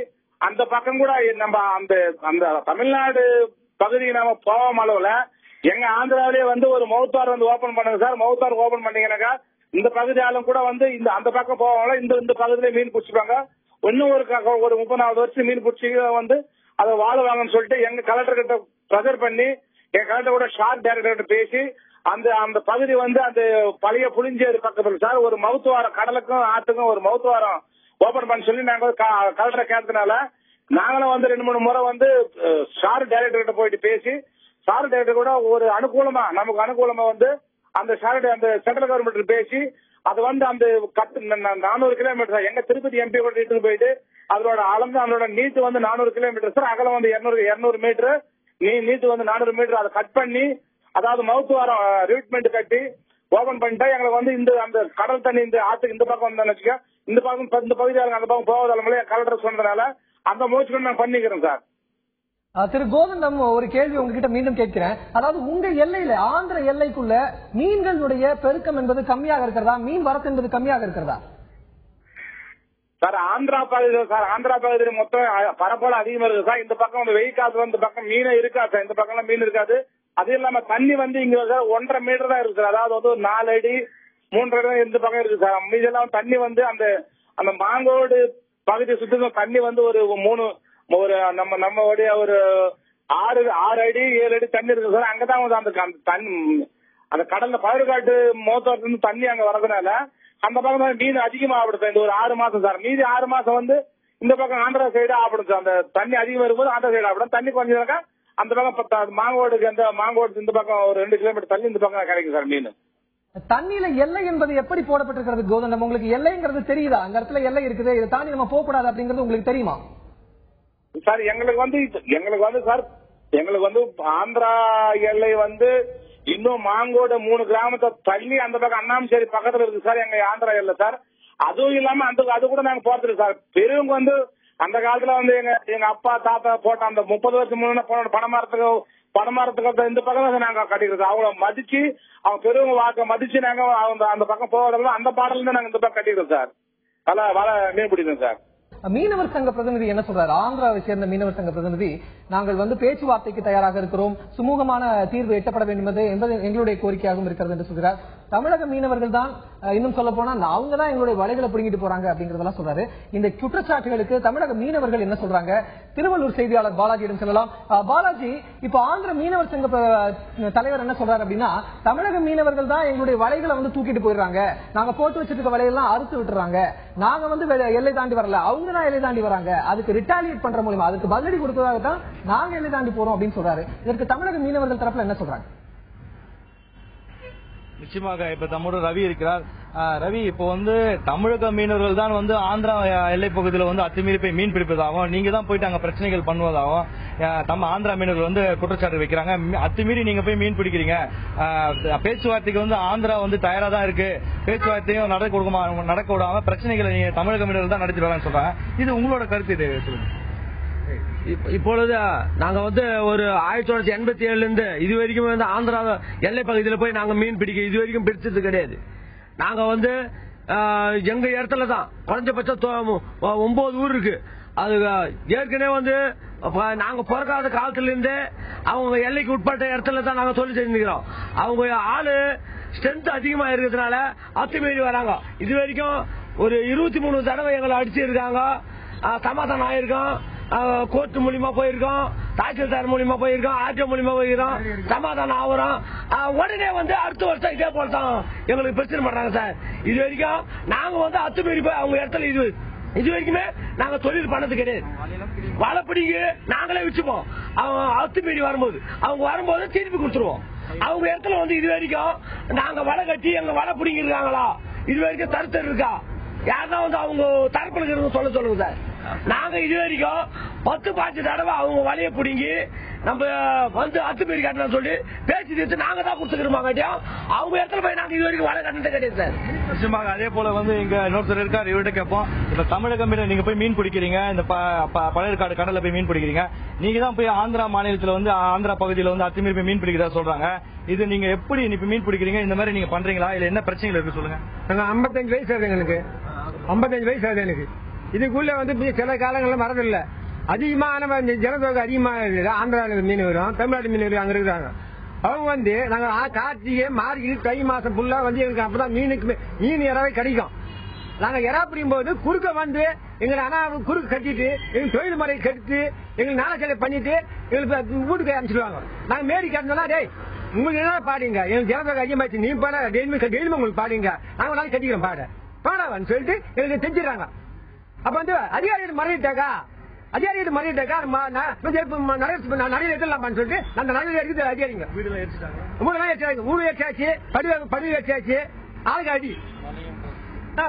அந்த பக்கம் கூட நம்ம அந்த தமிழ்நாடு பகுதிக்கு நாம போகாம அளவுல எங்க ஆந்திராவிலேயே வந்து ஒரு மவுத்தார் வந்து ஓபன் பண்ணுங்க சார். மவுத்தார் ஓபன் பண்ணீங்கன்னாக்கா இந்த பகுதியாலும் கூட வந்து அந்த பக்கம் போவாங்களா இந்த பகுதியில மீன் பிடிச்சிப்பாங்க. இன்னும் ஒரு 30 வருஷம் மீன் பிடிச்சி வந்து அதை வாழுவாங்கன்னு சொல்லிட்டு எங்க கலெக்டர் கிட்ட ப்ரெஷர் பண்ணி எங்க கலெக்டர் கூட ஷார்ட் டைரக்டர் கிட்ட பேசி அந்த பகுதி வந்து அந்த பழைய புளிஞ்சேரி பக்கத்துல சார் ஒரு மவுத்துவாரம் கடலுக்கும் ஆத்துக்கும் ஒரு மவுத்துவாரம் ஓபன் பண்ண சொல்லி நாங்க கலெக்டரை கேட்டதுனால நாங்களும் வந்து 2-3 முறை வந்து ஷார்ட் டைரக்டர் கிட்ட போயிட்டு பேசி ஷார்ட் டைரக்டர் கூட ஒரு நமக்கு அனுகூலமா வந்து அந்த சென்ட்ரல் கவர்மெண்ட் பேசி அது வந்து அந்த 400 கிலோமீட்டர் எங்க திருப்பதி MP கூட இட்டு போயிட்டு அதோட அளந்து அதோட நீட்டு வந்து 400 கிலோமீட்டர் சார். அகலம் வந்து 200 மீட்டர் நீட்டு வந்து 400 மீட்டர். அதை கட் பண்ணி அதாவது மவுத்துவாரம் ரீட்மெண்ட் கட்டி ஓபன் பண்ணிட்டா எங்களுக்கு வந்து அந்த கடல் தண்ணி இந்த ஆத்துக்கு இந்த பக்கம் வந்தான்னு வச்சுக்க இந்த பகுதியாளங்க அந்த பக்கம் போவதால கலெக்டர் சொன்னதுனால அந்த முயற்சி நான் பண்ணிக்கிறேன் சார். திரு கோதண்டம், ஒரு கேள்வி உங்ககிட்ட மீண்டும் கேட்கிறேன். அதாவது உங்க எல்லையில ஆந்திர எல்லைக்குள்ள மீன்களுடைய பெருக்கம் என்பது கம்மியாக இருக்கிறதா, மீன் வரத்து என்பது கம்மியாக இருக்கிறதா? சார் ஆந்திரா பகுதியில் மொத்தம் பரப்பளவு அதிகமா இருக்கு சார். இந்த பக்கம் வந்து வெயில் காலத்துல இந்த பக்கம் மீனே இருக்காது சார். இந்த பக்கம் மீன் இருக்காது. அது இல்லாம தண்ணி வந்து இங்க 1.5 மீட்டர் தான் இருக்கு சார். அதாவது வந்து 4 அடி 3 அடி இந்த பக்கம் இருக்கு சார். மீதெல்லாம் தண்ணி வந்து அந்த மாங்கோடு பகுதியை சுத்தி தண்ணி வந்து ஒரு 3 நம்மளுடைய ஒரு 6 அடி 7 அடி தண்ணி இருக்கு சார். அங்கதான் வந்து அந்த கடல்ல பயிர்காட்டு மோத்தோட்டு தண்ணி அங்க வரதுனால அந்த பக்கம் மீன் அதிகமா ஆப்பிடும் சார். இந்த ஒரு 6 மாசம் சார். மீதி 6 மாசம் வந்து இந்த பக்கம் ஆந்திரா சைடு ஆப்பிடும் சார். அந்த தண்ணி அதிகமா இருக்கும்போது ஆந்திரா சைடு ஆப்பிடும். தண்ணி கொஞ்சம் அந்த பக்கம் மாங்கோடு இந்த பக்கம் ஒரு 2 கிலோமீட்டர் தள்ளி இந்த பக்கம் கிடைக்கும் சார் மீன். தண்ணியில எல்லை என்பது எப்படி போடப்பட்டிருக்கிறது கோதண்டம்? உங்களுக்கு எல்லைங்கிறது தெரியுதா? அந்த இடத்துல எல்லை இருக்குது, இதை தாண்டி நம்ம போக கூடாது அப்படிங்கிறது உங்களுக்கு தெரியுமா? சார் எங்களுக்கு வந்து ஆந்திரா எல்லை வந்து இன்னும் மாங்கோடு 3 கிராமத்தை தள்ளி அந்த பக்கம் அண்ணாமச்சேரி பக்கத்துல இருக்கு சார் எங்க ஆந்திரா எல்லை சார். அதுவும் இல்லாம அது கூட நாங்க போறது சார். பெரியவங்க வந்து அந்த காலத்துல வந்து எங்க அப்பா தாத்தா போட்ட அந்த 30 வருஷம் முன்னாடி பனைமரத்துக்கு இந்த பக்கம் தான் நாங்க கட்டிக்கிறது. அவங்கள மதிச்சு அவங்க பெரியவங்க வாக்க மதிச்சு நாங்க அந்த பக்கம் போவதெல்லாம் அந்த பாடல இருந்து நாங்க இந்த பக்கம் கட்டிக்கிறோம் சார். வலை மீன் பிடிக்கிறோம் சார். மீனவர் சங்க பிரதிநிதி என்ன சொல்றாரு? ஆந்திராவை சேர்ந்த மீனவர் சங்க பிரதிநிதி, நாங்கள் வந்து பேச்சுவார்த்தைக்கு தயாராக இருக்கிறோம், சுமூகமான தீர்வு எட்டப்பட வேண்டும் என்பது எங்களுடைய கோரிக்கையாகவும் இருக்கிறது என்று சொல்கிறார். தமிழக மீனவர்கள் தான் இன்னும் சொல்ல போனா அவங்க தான் எங்களுடைய வலைகளை பிடிங்கிட்டு போறாங்க அப்படிங்கறதெல்லாம் சொல்றாரு. இந்த குற்றச்சாட்டுகளுக்கு தமிழக மீனவர்கள் என்ன சொல்றாங்க? திருவள்ளூர் செய்தியாளர் பாலாஜியிடம் சொல்லலாம். பாலாஜி, இப்ப ஆந்திர மீனவர் சங்க தலைவர் என்ன சொல்றாரு அப்படின்னா, தமிழக மீனவர்கள் தான் எங்களுடைய வலைகளை வந்து தூக்கிட்டு போயிடுறாங்க, நாங்க போட்டு வச்சிருக்க வலையெல்லாம் அறுத்து விட்டுறாங்க, நாங்க வந்து எல்லை தாண்டி வரல, அவங்க தான் எல்லை தாண்டி வராங்க, அதுக்கு ரிட்டாலியேட் பண்ற மூலமா அதுக்கு பதிலடி கொடுத்ததாக தான் நாங்க எல்லை தாண்டி போறோம் அப்படின்னு சொல்றாரு. இதற்கு தமிழக மீனவர்கள் தரப்புல என்ன சொல்றாங்க? நிச்சயமாக இப்ப நம்மோட ரவி இருக்கிறார். ரவி, இப்போ வந்து தமிழக மீனவர்கள் தான் வந்து ஆந்திரா எல்லை பகுதியில் வந்து அத்துமீறி போய் மீன் பிடிப்பதாகவும், நீங்க தான் போயிட்டு அங்க பிரச்சனைகள் பண்ணுவதாகவும் நம்ம ஆந்திரா மீனவர்கள் வந்து குற்றச்சாட்டு வைக்கிறாங்க. அத்துமீறி நீங்க போய் மீன் பிடிக்கிறீங்க, பேச்சுவார்த்தைக்கு வந்து ஆந்திரா வந்து தயாரா தான் இருக்கு, பேச்சுவார்த்தையும் நடக்க விடாம பிரச்சனைகளை நீங்க தமிழக மீனவர்கள் தான் நடத்தி வரலாம்னு சொல்றாங்க. இது உங்களோட கருத்து இது சொல்லுங்க. இப்பொழுது நாங்க வந்து ஒரு 1987 இருந்து இது வரைக்கும் வந்து ஆந்திரா எல்லை பகுதியில் போய் நாங்க மீன் பிடிக்க இது வரைக்கும் பிடிச்சது கிடையாது. நாங்க வந்து எங்க இடத்துல தான் குறைஞ்சபட்சம் 9 ஊர் இருக்கு. அது ஏற்கனவே வந்து நாங்க பிறக்காத காலத்துல இருந்து அவங்க எல்லைக்கு உட்பட்ட இடத்துல தான் நாங்க சொல்லி செஞ்சுக்கிறோம். அவங்க ஆளு ஸ்ட்ரென்த் அதிகமா இருக்கிறதுனால அத்துமீறி வராங்க. இது வரைக்கும் ஒரு 23 தடவை எங்களை அடிச்சிருக்காங்க, சமாதானம் ஆயிருக்கோம், கோர்ட் மூலியமா போயிருக்கோம், தாசில்தார் மூலியமா போயிருக்கோம், ஆர்டிஓ மூலியமா போயிருக்கோம், சமாதானம் ஆகுறோம். உடனே வந்து அடுத்த வருஷம் இதே போல தான் எங்களுக்கு பிரச்சனை பண்றாங்க சார். இது வரைக்கும் நாங்க வந்து அத்துமீறி போய் அவங்க இடத்துல இது வரைக்குமே நாங்க தொழில் பண்ணது கிடையாது. வலை பிடிங்க நாங்களே வச்சுப்போம். அவங்க அத்துமீறி வரும்போது அவங்க வரும்போது திருப்பி கொடுத்துருவோம். அவங்க இடத்துல வந்து இது வரைக்கும் நாங்க வலை கட்டி எங்க வலை பிடிங்க இருக்காங்களா, இது வரைக்கும் தடுத்து இருக்கா, யாருன்னா வந்து அவங்க தரப்புல சொல்லுங்க சார். நாங்க இது வரைக்கும் 10-15 தடவை அவங்க வலைய பிடிங்கி நம்ம வந்து அத்துமீறி கட்டணும் சொல்லி பேச்சு தீர்த்து நாங்க தான் கொடுத்துக்கிறோம். அவங்க இடத்துல போய் நாங்க இது வரைக்கும் வலை கட்டினது கிடையாது சார். நிச்சயமாக அதே போல வந்து இங்க இன்னொருத்தர் இருக்காரு, இவர்கிட்ட கேட்போம். இப்ப தமிழக மீன நீங்க போய் மீன் பிடிக்கிறீங்க, இந்த பழையற்காடு கடல்ல போய் மீன் பிடிக்கிறீங்க, நீங்க தான் போய் ஆந்திரா மாநிலத்துல வந்து ஆந்திரா பகுதியில வந்து அத்துமீறி போய் மீன் பிடிக்கிறதா சொல்றாங்க. இது நீங்க எப்படி இப்ப மீன் பிடிக்கிறீங்க, இந்த மாதிரி நீங்க பண்றீங்களா, இல்ல என்ன பிரச்சனைகள் இருக்கு சொல்லுங்க. 55 வயசு ஆகுது எனக்கு, 55 வயசு ஆகுது எனக்கு. இதுக்குள்ள வந்து சில காலங்கள்ல மறதில்ல அதிகமான ஜனத்தொகை அதிகமா இருக்குது. ஆந்திரா மீனவரும் தமிழ்நாடு மீனவரும் அங்க இருக்கிறாங்க. அவங்க வந்து நாங்க கார்த்திகை மார்கழி தை மாசம் ஃபுல்லா வந்து எங்களுக்கு அப்பதான் மீன் இறாவே கிடைக்கும். நாங்க இறா பிடிக்கும் போது குறுக்க வந்து எங்களை ஆனா குறுக்கு கட்டிட்டு எங்க தொழில் முறை கெடுத்து எங்களுக்கு நாளச்சலை பண்ணிட்டு எங்களுக்கு வீட்டுக்கு அனுப்பிச்சிடுவாங்க. நாங்க மேரி கட்டினா டேய் உங்களுக்கு என்ன பாடுங்க, எங்களுக்கு ஜனத்தொகை அதிகமாச்சு, நீ பாட டெய்லியுமே உங்களுக்கு பாடுங்க, நாங்க நாளைக்கு கட்டிக்கிறோம் பாடாவான்னு சொல்லிட்டு எங்களுக்கு செஞ்சிடறாங்க. அப்ப வந்து அதிகாரிகள் மறையிட்டாக்கா நிறைய எடுத்துலாமான்னு சொல்லிட்டு அந்த நிறைய எடுத்து அதிகாரிங்க ஊடு எச்சாச்சு, படுவு எச்சாச்சு, ஆளுக்கு அடி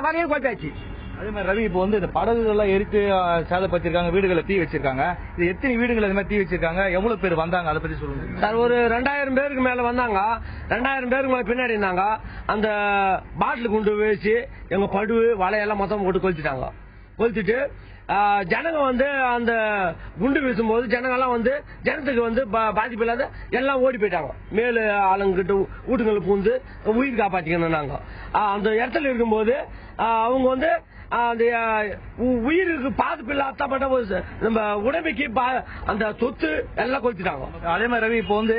வரையும் கொடுத்தாச்சு. அதே மாதிரி ரவி, இப்போ வந்து இந்த படகுகள் எல்லாம் எரித்து சேதப்படுத்திருக்காங்க, வீடுகளை தீ வச்சிருக்காங்க. இது எத்தனை வீடுகள் அது மாதிரி தீ வச்சிருக்காங்க, எவ்வளவு பேர் வந்தாங்க, அதை பத்தி சொல்லுங்க சார். ஒரு 2000 பேருக்கு மேல வந்தாங்க. 2000 பேருக்கு மேல பின்னாடி இருந்தாங்க. அந்த பாட்டில் குண்டு வச்சு எங்க படுவு வலையெல்லாம் மொத்தம் போட்டு கொளுத்திட்டு ஜனங்க வந்து அந்த குண்டு வீசும்போது ஜனங்கெல்லாம் வந்து ஜனத்துக்கு வந்து பாதிப்பு இல்லாத எல்லாம் ஓடி போயிட்டாங்க. மேலு ஆளுங்கிட்ட வீட்டுங்களை பூந்து உயிர் காப்பாற்றிக்கணும். நாங்க அந்த இடத்துல இருக்கும்போது அவங்க வந்து அந்த உயிருக்கு பாதிப்பு இல்லாத நம்ம உடமைக்கு அந்த சொத்து எல்லாம் கொளுத்திட்டாங்க. அதே மாதிரி ரவி, இப்போ வந்து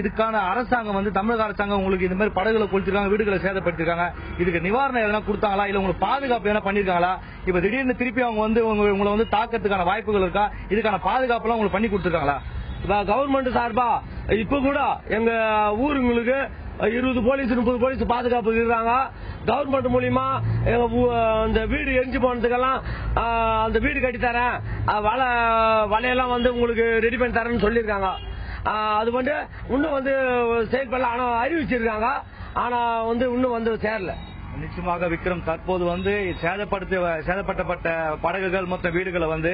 இதுக்கான அரசாங்கம் வந்து தமிழக அரசாங்கம் உங்களுக்கு இந்த மாதிரி படகுகளை கொளுத்திருக்காங்க, வீடுகளை சேதப்படுத்திருக்காங்க, இதுக்கு நிவாரணம் எதனா கொடுத்தாங்களா, இல்ல உங்களுக்கு பாதுகாப்பு எதனா பண்ணிருக்காங்களா? இப்ப திடீர்னு திருப்பி அவங்க வந்து உங்களை வந்து தாக்கத்துக்கான வாய்ப்புகள் இருக்கா? இதுக்கான பாதுகாப்பு எல்லாம் உங்களுக்கு பண்ணி கொடுத்துருக்காங்களா? கவர்மெண்ட் சார்பா இப்ப கூட எங்க ஊருங்களுக்கு 20 போலீஸ் 30 போலீஸ் பாதுகாப்பு இருக்கிறாங்க. கவர்மெண்ட் மூலியமா இந்த வீடு எரிஞ்சு போனதுக்கெல்லாம் அந்த வீடு கட்டி தரேன், வலையெல்லாம் வந்து உங்களுக்கு ரெடி பண்ணி தரேன்னு சொல்லியிருக்காங்க. அது வந்து இன்னும் வந்து செயல்படல, ஆனா அறிவிச்சிருக்காங்க, ஆனா வந்து இன்னும் வந்து சேரல. நிச்சயமாக விக்ரம், தற்போது வந்து சேதப்பட்ட படகுகள் மொத்த வீடுகளை வந்து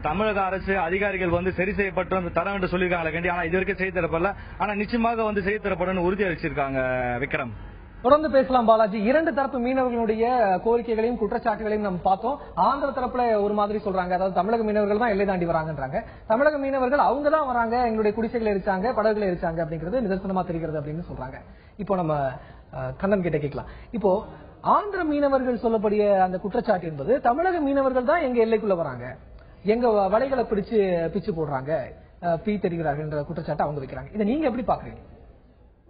தமிழக அரசு அதிகாரிகள் வந்து சரி செய்யப்பட்டு தர என்று சொல்லியிருக்காங்க. ஆனா இது வரைக்கும் செய்து தரப்படல, ஆனா நிச்சயமாக வந்து செய்து தரப்படும் உறுதி அளிச்சிருக்காங்க. விக்ரம், தொடர்ந்து பேசலாம் பாலாஜி. 2 தரப்பு மீனவர்களுடைய கோரிக்கைகளையும் குற்றச்சாட்டுகளையும் நம்ம பார்த்தோம். ஆந்திர தரப்புல ஒரு மாதிரி சொல்றாங்க, அதாவது தமிழக மீனவர்கள் தான் எல்லை தாண்டி வராங்கன்றாங்க. தமிழக மீனவர்கள் அவங்க தான் வராங்க, எங்களுடைய குடிசைகளை எரிச்சாங்க, படகுகளை எரிச்சாங்க அப்படிங்கிறது நிதர்சனமா தெரிகிறது அப்படின்னு சொல்றாங்க. இப்போ நம்ம கண்ணன் கிட்ட கேட்கலாம். இப்போ ஆந்திர மீனவர்கள் சொல்லக்கூடிய அந்த குற்றச்சாட்டு என்பது தமிழக மீனவர்கள் தான் எங்க எல்லைக்குள்ள வராங்க, எங்க வலைகளை பிடிச்சு போடுறாங்க, பீ தெரிகிறார்கள் என்ற குற்றச்சாட்டு அவங்க வைக்கிறாங்க. இதை நீங்க எப்படி பாக்குறீங்க?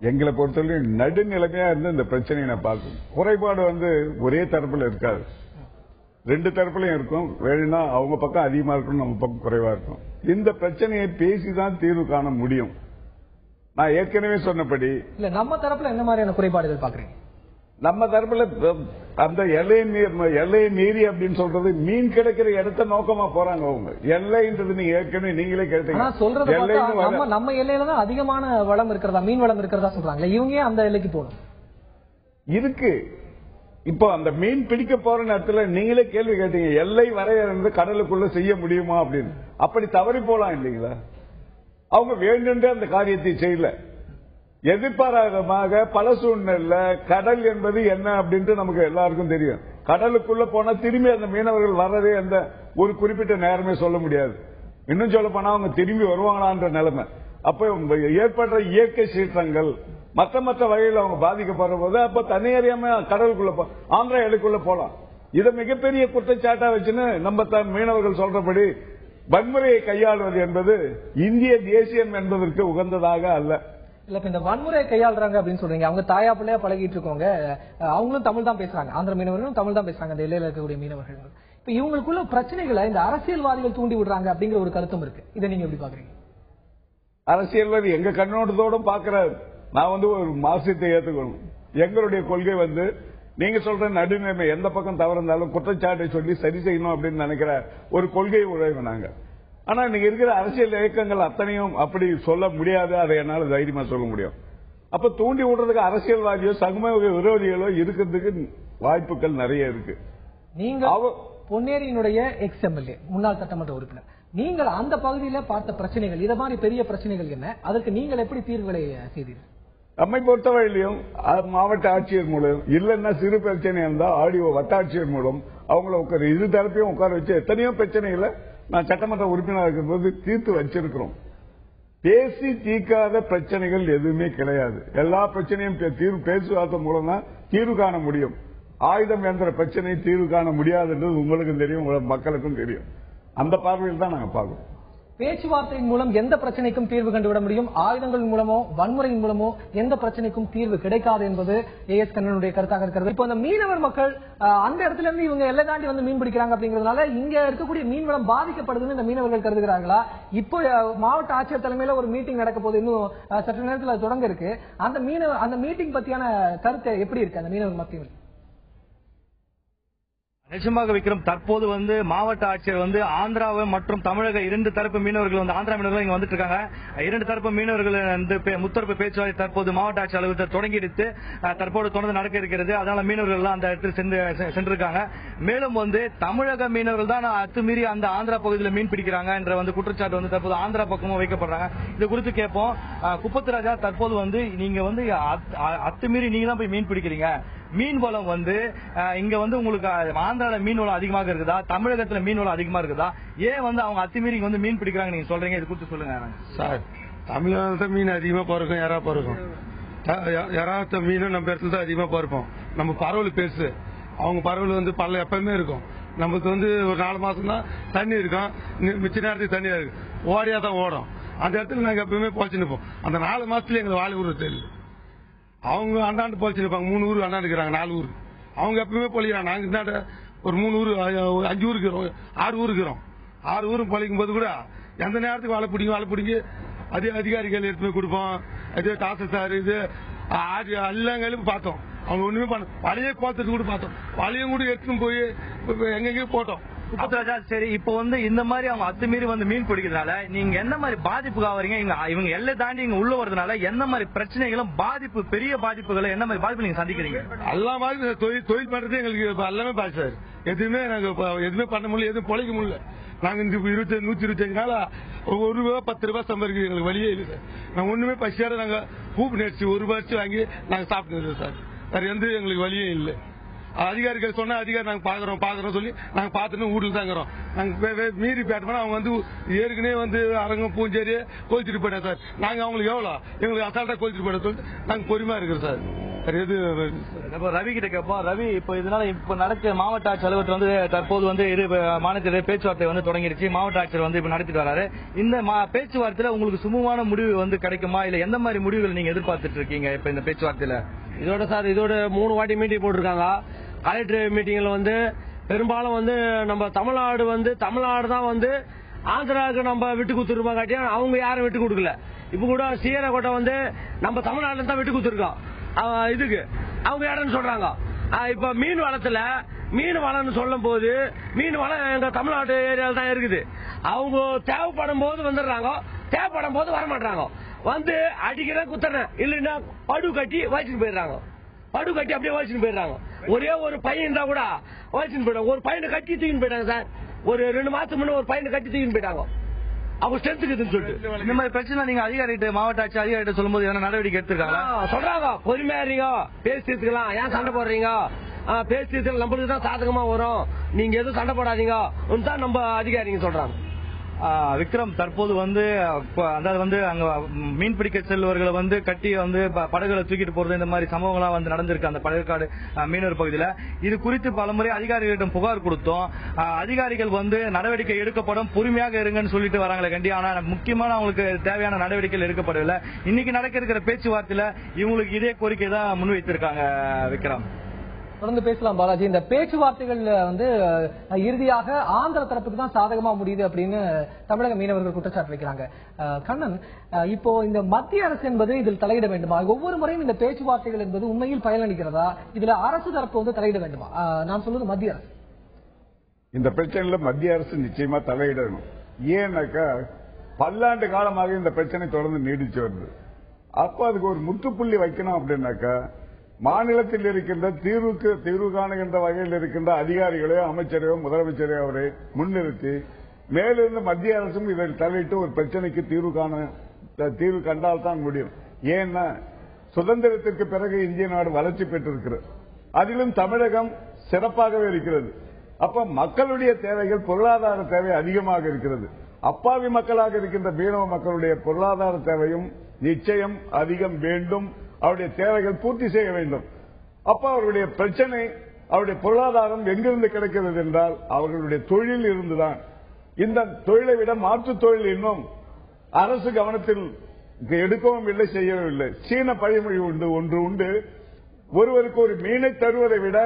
எங்களை பொறுத்தவரை நடுநிலைமையா இருந்து இந்த பிரச்சனையை நான் பார்க்கணும். குறைபாடு ஒரே தரப்புல இருக்காது, ரெண்டு தரப்புலயும் இருக்கும். வேணும்னா அவங்க பக்கம் அதிகமா இருக்கும், நம்ம பக்கம் குறைவா இருக்கும். இந்த பிரச்சனையை பேசிதான் தீர்வு காண முடியும். நான் ஏற்கனவே சொன்னபடி இல்ல நம்ம தரப்புல என்ன மாதிரியான குறைபாடுகள் பாக்குறீங்க? நம்ம தரப்புல அந்த எல்லையை மீறி அப்படின்னு சொல்றது மீன் கிடைக்கிற இடத்த நோக்கமா போறாங்க. அவங்க எல்லைன்றது நீங்க ஏற்கனவே நீங்களே கேட்டீங்க. நம்ம எல்லையில தான் அதிகமான வளம் இருக்கிறதா, மீன் வளம் இருக்கிறதா சொல்றாங்க. இவங்க அந்த எல்லைக்கு போகணும் இருக்கு. இப்போ அந்த மீன் பிடிக்க போற நேரத்துல நீங்களே கேள்வி கேட்டீங்க, எல்லை வரையறை கடலுக்குள்ள செய்ய முடியுமா அப்படின்னு. அப்படி தவறி போலாம் இல்லைங்களா? அவங்க வேண்டும்ன்றே அந்த காரியத்தை செய்யல. எதிர்பாராதமாக பல சூழ்நிலை கடல் என்பது என்ன அப்படின்ட்டு நமக்கு எல்லாருக்கும் தெரியும். கடலுக்குள்ள போனா திரும்பி அந்த மீனவர்கள் வர்றதே அந்த ஒரு குறிப்பிட்ட நேரமே சொல்ல முடியாது. இன்னும் சொல்ல போனா அவங்க திரும்பி வருவாங்களான்ற நிலைமை. அப்ப ஏற்படுற இயற்கை சீற்றங்கள் மற்ற வகையில் அவங்க பாதிக்கப்படுற போது அப்ப தனியறியாம கடலுக்குள்ள ஆந்திரா எல்லைக்குள்ள போலாம். இதை மிகப்பெரிய குற்றச்சாட்டா வச்சுன்னு நம்ம மீனவர்கள் சொல்றபடி வன்முறையை கையாளுவது என்பது இந்திய தேசியம் என்பதற்கு உகந்ததாக அல்ல. இல்ல இந்த வன்முறையை கையாளுறாங்க அப்படின்னு சொல்றீங்க. அவங்க தாயா பிள்ளையா பழகிட்டு இருக்கவங்க, அவங்களும் தமிழ் தான் பேசுறாங்க. ஆந்திர மீனவர்களும் தமிழ் தான் பேசுறாங்க, அந்த எல்லையில இருக்கக்கூடிய மீனவர்கள். இப்ப இவங்களுக்குள்ள பிரச்சனைகளை இந்த அரசியல்வாதிகள் தூண்டி விடுறாங்க அப்படிங்கிற ஒரு கருத்தும் இருக்கு. இதை நீங்க எப்படி பாக்குறீங்க? அரசியல்வாதி எங்க கண்ணோட்டத்தோட பாக்குறாரு. நான் ஒரு மார்க்சியத்தை ஏற்றுக்கணும். எங்களுடைய கொள்கை நீங்க சொல்ற நடுநிலைமை எந்த பக்கம் தவறு இருந்தாலும் குற்றச்சாட்டை சொல்லி சரி செய்யணும் அப்படின்னு நினைக்கிற ஒரு கொள்கை உழைவினாங்க. ஆனா இன்னைக்கு இருக்கிற அரசியல் இயக்கங்கள் அத்தனையும் அப்படி சொல்ல முடியாது. அதை என்னால தைரியமா சொல்ல முடியும். அப்ப தூண்டி விடுறதுக்கு அரசியல்வாதியோ சமூக விரோதிகளோ இருக்கிறதுக்கு வாய்ப்புகள் நிறைய இருக்கு. நீங்க பொன்னேரியினுடைய எக்ஸ்-எம்எல்ஏ, முன்னாள் சட்டமன்ற உறுப்பினர், நீங்கள் அந்த பகுதியில பார்த்த பிரச்சனைகள், இத மாதிரி பெரிய பிரச்சனைகள் என்ன, அதற்கு நீங்கள் எப்படி தீர்வுகளை செய்தீர்கள்? நம்மை பொறுத்தவரையிலையும் மாவட்ட ஆட்சியர் மூலம், இல்லைன்னா சிறு பிரச்சனை இருந்தா ஆடியோ வட்டாட்சியர் மூலம் அவங்கள இரு தரப்பையும் உட்கார வச்சு எத்தனையோ பிரச்சனைகளை நான் சட்டமன்ற உறுப்பினர் இருக்கும்போது தீர்த்து வச்சிருக்கிறோம். பேசி தீர்க்காத பிரச்சனைகள் எதுவுமே கிடையாது. எல்லா பிரச்சனையும் பேசுவார்த்தை மூலம் தான் தீர்வு காண முடியும். ஆயுதம் என்ற பிரச்சனை தீர்வு காண முடியாதுன்றது உங்களுக்கும் தெரியும், மக்களுக்கும் தெரியும். அந்த பார்வையில் தான் நாங்க பார்க்கிறோம். பேச்சுவார்த்தையின் மூலம் எந்த பிரச்சனைக்கும் தீர்வு கண்டுவிட முடியும், ஆயுதங்கள் மூலமோ வன்முறையின் மூலமோ எந்த பிரச்சனைக்கும் தீர்வு கிடைக்காது என்பது ஏஎஸ் கண்ணனுடைய கருத்தாக இருக்கிறது. இப்போ அந்த மீனவர் மக்கள் அந்த இடத்துல இருந்து இவங்க எல்லை தாண்டி மீன் பிடிக்கிறாங்க அப்படிங்கறதுனால இங்க இருக்கக்கூடிய மீன்வளம் பாதிக்கப்படுதுன்னு இந்த மீனவர்கள் கருதுகிறார்களா? இப்போ மாவட்ட ஆட்சியர் தலைமையில ஒரு மீட்டிங் நடக்க போது, இன்னும் சற்று நேரத்தில் தொடங்க இருக்கு. அந்த மீட்டிங் பத்தியான கருத்து எப்படி இருக்கு அந்த மீனவர் மத்தியில்? நிச்சயமாக விக்ரம், தற்போது மாவட்ட ஆட்சியர் ஆந்திராவை மற்றும் தமிழக இரண்டு தரப்பு மீனவர்கள் ஆந்திரா மீனவர்கள் இங்க வந்துட்டு இருக்காங்க. இரண்டு தரப்பு மீனவர்கள் முத்தரப்பு பேச்சுவார்த்தை தற்போது மாவட்ட ஆட்சியர் அலுவலகத்தில் தொடங்கிட்டு தற்போது தொடர்ந்து நடக்க இருக்கிறது. அதனால மீனவர்கள் எல்லாம் அந்த இடத்தில் சென்றிருக்காங்க. மேலும் தமிழக மீனவர்கள் தான் அத்துமீறி அந்த ஆந்திரா பகுதியில் மீன் பிடிக்கிறாங்க என்ற குற்றச்சாட்டு தற்போது ஆந்திரா பக்கமும் வைக்கப்படுறாங்க. இது குறித்து கேட்போம். குப்பத்து ராஜா, தற்போது நீங்க அத்துமீறி நீங்க தான் போய் மீன் பிடிக்கிறீங்க. மீன் வளம் இங்க உங்களுக்கு ஆந்திரால மீன் வளம் அதிகமாக இருக்குதா, தமிழகத்துல மீன் வளம் அதிகமா இருக்குதா? ஏன் அவங்க அத்துமீறி மீன் பிடிக்கிறாங்க நீங்க சொல்றீங்க? இது குறித்து சொல்லுங்க சார். தமிழகத்துல மீன் அதிகமா பிறக்கும், யாரா பிறக்கும். யாராவது மீனும் நம்ம இடத்துல தான் அதிகமா பிறப்போம். நம்ம பரவல் பெருசு, அவங்க பரவல் பல எப்பவுமே இருக்கும். நமக்கு ஒரு 4 மாசம் தான் தண்ணி இருக்கும், மிச்ச நேரத்துக்கு தண்ணியா இருக்கு, ஓடியா தான் ஓடும். அந்த இடத்துல நாங்க எப்பவுமே பொழைச்சு நிற்போம். அந்த 4 மாசத்துல எங்களுக்கு வாழை ஊர் தெரியுது. அவங்க அண்டாண்டு பொழைச்சு நிற்பாங்க. 3 ஊர் அண்டாண்டு இருக்கிறாங்க, 4 ஊர். அவங்க எப்பவுமே பொழிக்கிறாங்க. நாங்க இந்தாண்ட ஒரு 3 ஊர் 5 ஊருக்கு இருக்கிறோம், 6 ஊருக்கு இருக்கிறோம். 6 ஊரும் பொழிக்கும் போது கூட எந்த நேரத்துக்கு வாழை பிடிங்கி அதே அதிகாரிகள் எடுத்து போய் கொடுப்போம். அதே தாசில்தார் இது எல்லாங்களும் பார்த்தோம். அவங்க ஒண்ணுமே பண்ண வலையே கோத்துட்டு கூட பார்த்தோம். வலையும் கூட எடுத்துன்னு போய் எங்கெங்கயும் போட்டோம். சரி, இப்போ இந்த மாதிரி அவங்க அத்துமீறி மீன் பிடிக்கிறதுனால நீங்க என்ன மாதிரி பாதிப்புக்கு ஆவறீங்க? இவங்க எல்லை தாண்டி இங்க உள்ள வரதுனால என்ன மாதிரி பிரச்சனைகளும் பாதிப்பு, பெரிய பாதிப்புகளை என்ன மாதிரி பாதிப்பு நீங்க சந்திக்கிறீங்க? எல்லா மாதிரி தொழில் பண்றது எங்களுக்கு எல்லாமே பாதிச்சு சார். எதுவுமே நாங்க எதுவுமே பண்ண முடியல, எதுவும் பொழைக்க முடியல. நாங்க இந்த 125 நாளா ₹1 ₹10 சம்பாதிக்க எங்களுக்கு வழியே இல்லை சார். நாங்க ஒண்ணுமே பசியார நாங்க பூப்பு நேர்ச்சி ₹1 வாங்கி நாங்க சாப்பிட்டு சார். வேற எந்த எங்களுக்கு வழியே இல்லை. அதிகாரிகள் சொன்னா அதிகாரி நாங்க பாக்குறோம் சொல்லி நாங்க பாத்துட்டு ஊர்ல தாங்கிறோம். நாங்க மீறி பேட்டோம்னா அவங்க ஏற்கனவே அரங்கம் பூஞ்சேரி கோழிச்சிட்டு போயிட்டா சார். நாங்க அவங்களுக்கு எவ்வளவு எங்களுக்கு அசால்ட்டா கோழிச்சிட்டு போயிட்ட சொல்லிட்டு நாங்க பொறுமையா இருக்கிறோம் சார். ரவி கிட்ட கேட்போம். ரவி, இப்ப இதனால இப்ப நடக்க மாவட்ட ஆட்சியர் அலுவலகத்தில் வந்து தற்போது வந்து மாநிலத்திலே பேச்சுவார்த்தை வந்து தொடங்கிடுச்சு. மாவட்ட ஆட்சியர் வந்து இப்ப நடத்திட்டு வராரு. இந்த பேச்சுவார்த்தையில உங்களுக்கு சுமூகமான முடிவு வந்து கிடைக்குமா, இல்ல எந்த மாதிரி முடிவுகள் நீங்க எதிர்பார்த்துட்டு இருக்கீங்க இப்ப இந்த பேச்சுவார்த்தையில? இதோட 3 வாட்டி மீட்டிங் போட்டிருக்காங்க. கலெக்டர் மீட்டிங்ல வந்து பெரும்பாலும் வந்து நம்ம தமிழ்நாடு தான் வந்து ஆந்திராவுக்கு நம்ம விட்டு கொடுத்துருப்போம் காட்டியா அவங்க யாரும் விட்டு கொடுக்கல. இப்ப கூட சீரகோட்டை வந்து நம்ம தமிழ்நாட்டுல தான் விட்டு கொடுத்துருக்கோம். இதுக்கு அவங்க யாருன்னு சொல்றாங்க. இப்ப மீன் வளம்னு சொல்லும் போது மீன் வளம் எங்க தமிழ்நாட்டு ஏரியால தான் இருக்குது. அவங்க தேவைப்படும் போது வந்துடுறாங்க, தேவைப்படும் போது வரமாட்டாங்க. வந்து அடிக்கிற குத்தன இல்லைன்னா படு கட்டி வச்சுட்டு போயிடுறாங்க. அப்படியே வச்சுட்டு போயிடுறாங்க. ஒரே ஒரு பையன் இருந்தா கூட வச்சுட்டு போயிட்டாங்க. ஒரு பையனை கட்டி தூக்கின்னு போயிட்டாங்க சார். ஒரு 2 மாசத்துக்கு முன்ன ஒரு பையனை கட்டி தூக்கின்னு போயிட்டாங்க. அவங்க ஸ்ட்ரென்த்துக்குன்னு சொல்லிட்டு இந்த மாதிரி பிரச்சனை நீங்க அதிகாரிகிட்ட, மாவட்ட ஆட்சி அதிகாரிகிட்ட சொல்லும் போது என்ன நடவடிக்கை எடுத்துருக்காங்க? சொல்றாங்க, பொறுமையா இருங்க, பேசி தீர்த்துக்கலாம், ஏன் சண்டை போடுறீங்க, பேசி தீர்த்து நம்மளுக்கு தான் சாதகமா வரும், நீங்க எதுவும் சண்டை போடாதீங்க தான் நம்ம அதிகாரிங்க சொல்றாங்க. விக்ரம், தற்போது வந்து அதாவது வந்து அங்க மீன் பிடிக்க செல்வர்களை வந்து கட்டி வந்து படகுகளை தூக்கிட்டு போறது இந்த மாதிரி சம்பவங்கள்லாம் வந்து நடந்திருக்கு அந்த பழவேற்காடு மீனவர் பகுதியில். இது குறித்து பலமுறை அதிகாரிகளிடம் புகார் கொடுத்தோம். அதிகாரிகள் வந்து நடவடிக்கை எடுக்கப்படும், பொறுமையாக இருங்கன்னு சொல்லிட்டு வராங்களே கண்டி. ஆனா முக்கியமான அவங்களுக்கு தேவையான நடவடிக்கைகள் எடுக்கப்படவில்லை. இன்னைக்கு நடக்க இருக்கிற பேச்சுவார்த்தையில இவங்களுக்கு இதே கோரிக்கை தான் முன்வைத்திருக்காங்க. விக்ரம், தொடர்ந்து பேசலாம் பாலாஜி. இந்த பேச்சுவார்த்தைகள் வந்து இறுதியாக ஆந்திர தரப்புக்கு தான் சாதகமா முடியுது அப்படின்னு தமிழக மீனவர்கள் குற்றச்சாட்டு வைக்கிறாங்க. கண்ணன், இப்போ இந்த மத்திய அரசு என்பது இதில் தலையிட வேண்டுமா? ஒவ்வொரு முறையும் இந்த பேச்சுவார்த்தைகள் என்பது உண்மையில் பயனளிக்கிறதா? இதுல அரசு தரப்பு வந்து தலையிட வேண்டுமா? நான் சொல்றது மத்திய அரசு. இந்த பிரச்சனையில மத்திய அரசு நிச்சயமா தலையிடணும். ஏன்னாக்கா பல்லாண்டு காலமாக இந்த பிரச்சனை தொடர்ந்து நீடிச்சு வருது. அப்ப அதுக்கு ஒரு முற்றுப்புள்ளி வைக்கணும் அப்படின்னாக்கா மாநிலத்தில் இருக்கின்ற தீர்வு காணுகின்ற வகையில் இருக்கின்ற அதிகாரிகளையோ அமைச்சரையோ முதலமைச்சரையோ அவரை முன்னிறுத்தி மேலிருந்து மத்திய அரசும் இதில் தலையிட்டு ஒரு பிரச்சனைக்கு தீர்வு கண்டால்தான் முடியும். ஏன்னா சுதந்திரத்திற்கு பிறகு இந்திய நாடு வளர்ச்சி பெற்றிருக்கிறது, அதிலும் தமிழகம் சிறப்பாகவே இருக்கிறது. அப்ப மக்களுடைய தேவைகள், பொருளாதார தேவை அதிகமாக இருக்கிறது. அப்பாவி மக்களாக இருக்கின்ற மீனவ மக்களுடைய பொருளாதார தேவையும் நிச்சயம் அதிகம் வேண்டும். அவருடைய தேவைகள் பூர்த்தி செய்ய வேண்டும். அப்ப அவருடைய பிரச்சனை, அவருடைய பொருளாதாரம் எங்கிருந்து கிடைக்கிறது என்றால் அவர்களுடைய தொழில் இருந்துதான். இந்த தொழிலை விட மாற்று தொழில் இன்னும் அரசு கவனத்தில் எடுக்கவும் இல்லை, செய்யவும் இல்லை. சீன பழமொழி ஒன்று உண்டு, ஒருவருக்கு ஒரு மீனை தருவதை விட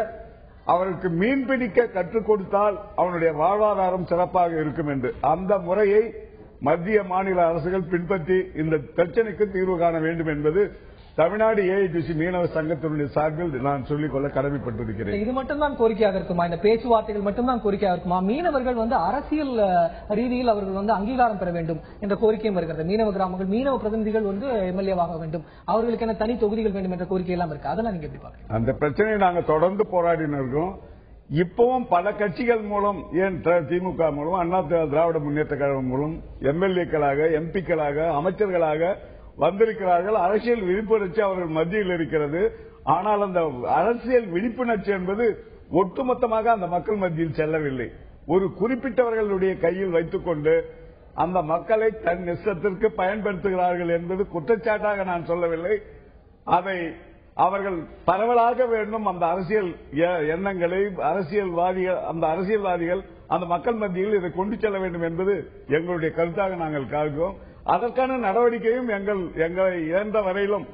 அவருக்கு மீன் பிடிக்க கற்றுக் கொடுத்தால் அவனுடைய வாழ்வாதாரம் சிறப்பாக இருக்கும் என்று. அந்த முறையை மத்திய மாநில அரசுகள் பின்பற்றி இந்த பிரச்சனைக்கு தீர்வு காண வேண்டும் என்பது தமிழ்நாடு ஏஐடிசி மீனவ சங்கத்தினுடைய சார்பில் நான் சொல்லிக்கொள்ள கடமைப்பட்டிருக்கிறேன். இது மட்டும்தான் கோரிக்கையாக இருக்குமா? இந்த பேச்சுவார்த்தைகள் மட்டும்தான் கோரிக்கையாக இருக்குமா? மீனவர்கள் வந்து அரசியல் ரீதியில் அவர்கள் வந்து அங்கீகாரம் பெற வேண்டும் என்ற கோரிக்கையும் இருக்கிறது. மீனவ கிராமங்கள், மீனவ பிரதிநிதிகள் வந்து எம்எல்ஏவாக வேண்டும், அவர்களுக்கு என்ன தனி தொகுதிகள் வேண்டும் என்ற கோரிக்கை எல்லாம் இருக்கு. அதெல்லாம் நீங்க எப்படி பாருங்க? அந்த பிரச்சனையை நாங்கள் தொடர்ந்து போராடினோம் இருக்கோம். இப்பவும் பல கட்சிகள் மூலம், ஏன் திமுக மூலம், அண்ணா திராவிட முன்னேற்ற கழகம் மூலம் எம்எல்ஏக்களாக, எம்பிக்களாக, அமைச்சர்களாக வந்திருக்கிறார்கள். அரசியல் விழிப்புணர்ச்சி அவர்கள் மத்தியில் இருக்கிறது. ஆனால் அந்த அரசியல் விழிப்புணர்ச்சி என்பது ஒட்டுமொத்தமாக அந்த மக்கள் மத்தியில் செல்லவில்லை. ஒரு குறிப்பிட்டவர்களுடைய கையில் வைத்துக் கொண்டு அந்த மக்களை தன் இஷ்டத்திற்கு பயன்படுத்துகிறார்கள் என்பது குற்றச்சாட்டாக நான் சொல்லவில்லை. அதை அவர்கள் பரவலாக வேண்டும். அந்த அரசியல் எண்ணங்களை அந்த அரசியல்வாதிகள் அந்த மக்கள் மத்தியில் இதை கொண்டு செல்ல வேண்டும் என்பது எங்களுடைய கருத்தாக நாங்கள் காண்கிறோம். அதற்கான நடவடிக்கையும் எங்களை இயன்ற வரையிலும்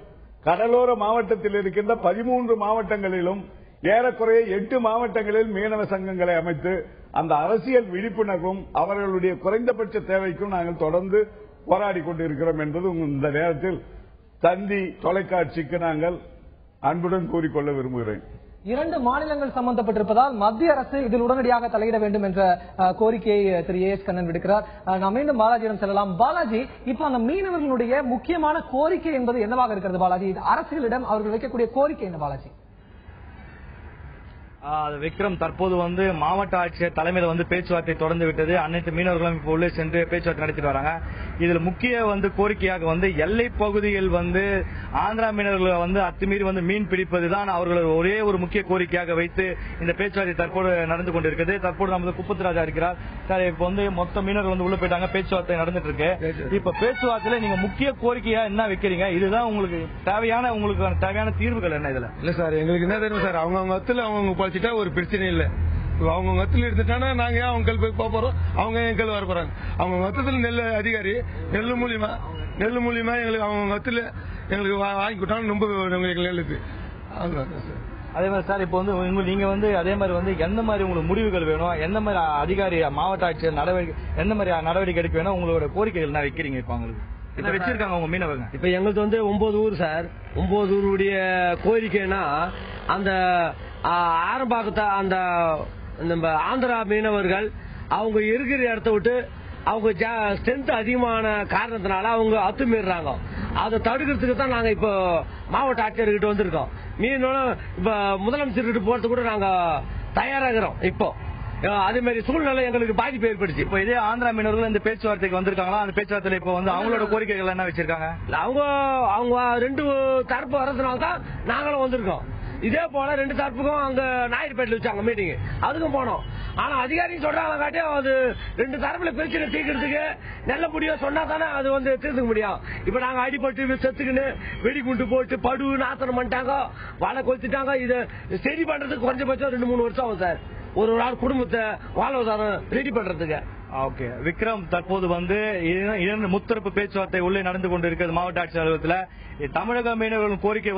கடலோர மாவட்டத்தில் இருக்கின்ற 13 மாவட்டங்களிலும் ஏறக்குறைய 8 மாவட்டங்களில் மீனவ சங்கங்களை அமைத்து அந்த அரசியல் விழிப்புணர்வும் அவர்களுடைய குறைந்தபட்ச தேவைக்கும் நாங்கள் தொடர்ந்து போராடி கொண்டிருக்கிறோம் என்பது இந்த நேரத்தில் தந்தி தொலைக்காட்சிக்கு நாங்கள் அன்புடன் கூறிக்கொள்ள விரும்புகிறேன். 2 மாநிலங்கள் சம்பந்தப்பட்டிருப்பதால் மத்திய அரசு இதில் உடனடியாக தலையிட வேண்டும் என்ற கோரிக்கையை திரு ஏஎஸ் கண்ணன் விடுக்கிறார். நாம் மீண்டும் பாலாஜியிடம் செல்லலாம். பாலாஜி, இப்ப அந்த மீனவர்களுடைய முக்கியமான கோரிக்கை என்பது என்னவாக இருக்கிறது பாலாஜி? அரசுகளிடம் அவர்கள் வைக்கக்கூடிய கோரிக்கை என்ன பாலாஜி? விக்ரம், தற்போது வந்து மாவட்ட ஆட்சியர் தலைமையில வந்து பேச்சுவார்த்தை தொடர்ந்து விட்டது. அனைத்து மீனவர்களும் இப்ப உள்ளே சென்று பேச்சுவார்த்தை நடத்திட்டு வராங்க. இதுல முக்கிய கோரிக்கையாக எல்லை பகுதியில் ஆந்திரா மீனவர்களை அத்துமீறி மீன் பிடிப்பதுதான் அவர்கள் ஒரே ஒரு முக்கிய கோரிக்கையாக வைத்து இந்த பேச்சுவார்த்தை தற்போது நடந்து கொண்டிருக்கிறது. தற்போது நமது குப்பத்ராஜா இருக்கிறார். சார், இப்ப மொத்த மீனவர்கள் உள்ள போயிட்டாங்க, பேச்சுவார்த்தை நடந்துட்டு இருக்கு. இப்ப பேச்சுவார்த்தையில நீங்க முக்கிய கோரிக்கையா என்ன வைக்கிறீங்க? இதுதான் உங்களுக்கு தேவையான தீர்வுகள் என்ன? இதுல இல்ல சார், எங்களுக்கு என்ன தெரியும் சார், அவங்க அவங்க பழிச்சிட்டா ஒரு பிரச்சனை இல்ல. அவங்க மொத்தத்தில் எடுத்துட்டானா நாங்க ஏன் அவங்க கல் போக போறோம், அவங்க என் கல் வர போறாங்க. அவங்க மொத்தத்தில் நெல் அதிகாரி நெல் மூலியமா எங்களுக்கு அவங்க மொத்தத்தில் எங்களுக்கு வாங்கி கொடுத்தாலும் ரொம்ப எங்களுக்கு நெல்லுக்கு. அதே மாதிரி சார், இப்போ நீங்க அதே மாதிரி எந்த மாதிரி உங்களுக்கு முடிவுகள் வேணும், எந்த மாதிரி அதிகாரி மாவட்ட ஆட்சியர் எந்த மாதிரி நடவடிக்கை எடுக்க வேணும், உங்களோட கோரிக்கைகள் என்ன வைக்கிறீங்க? இப்ப அவங்களுக்கு வச்சிருக்காங்க உங்க மீனவங்க. இப்ப எங்களுக்கு 9 ஊர் சார். 9 ஊருடைய கோரிக்கைனா அந்த ஆரம்பாக்கத்தை அந்த நம்ம ஆந்திரா மீனவர்கள் அவங்க இருக்கிற இடத்த விட்டு அவங்க ஸ்ட்ரென்த் அதிகமான காரணத்தினால அவங்க அத்துமீறாங்க. அதை தடுக்கிறதுக்கு தான் நாங்க இப்போ மாவட்ட ஆட்சியர்கிட்ட வந்திருக்கோம். மீனோட இப்ப முதலமைச்சர்கிட்ட போறது கூட நாங்க தயாராகிறோம். இப்போ அதே மாதிரி சூழ்நிலை எங்களுக்கு பாதிப்பு ஏற்படுச்சு. இப்ப இதே ஆந்திரா மீனவர்கள் இந்த பேச்சுவார்த்தைக்கு வந்திருக்காங்களா? அந்த பேச்சுவார்த்தையில இப்ப அவங்களோட கோரிக்கைகள் என்ன வச்சிருக்காங்க? அவங்க 2 தரப்பு வரதுனால தான் நாங்களும் வந்திருக்கோம். இதே போல 2 தரப்புக்கும் அங்க நாயர்பேட்டில் வச்சாங்க மீட்டிங், அதுக்கும் போனோம். ஆனா அதிகாரியும் சொல்றாங்க காட்டி அது 2 தரப்புல பிரச்சனை தீர்க்கிறதுக்கு நல்ல முடியும் சொன்னா தானே அது தீர்த்துக்க முடியும். இப்ப நாங்க அடிபட்டு செத்துக்குன்னு வெடிகுண்டு போட்டு படு நாசனம் பண்ணிட்டாங்க, வலை கொளுத்திட்டாங்க. இதை சரி பண்றதுக்கு குறைஞ்சபட்சம் 2-3 வருஷம் ஆகும் சார், ஒரு நாள் குடும்பத்தை வாழ்வாதாரம் ரெடி பண்றதுக்கு. ஓகே விக்ரம், தற்போது முத்தரப்பு பேச்சுவார்த்தை உள்ளே நடந்து கொண்டிருக்கிறது மாவட்ட ஆட்சியர் அலுவலகத்தில். தமிழக மீனவர்களின் கோரிக்கை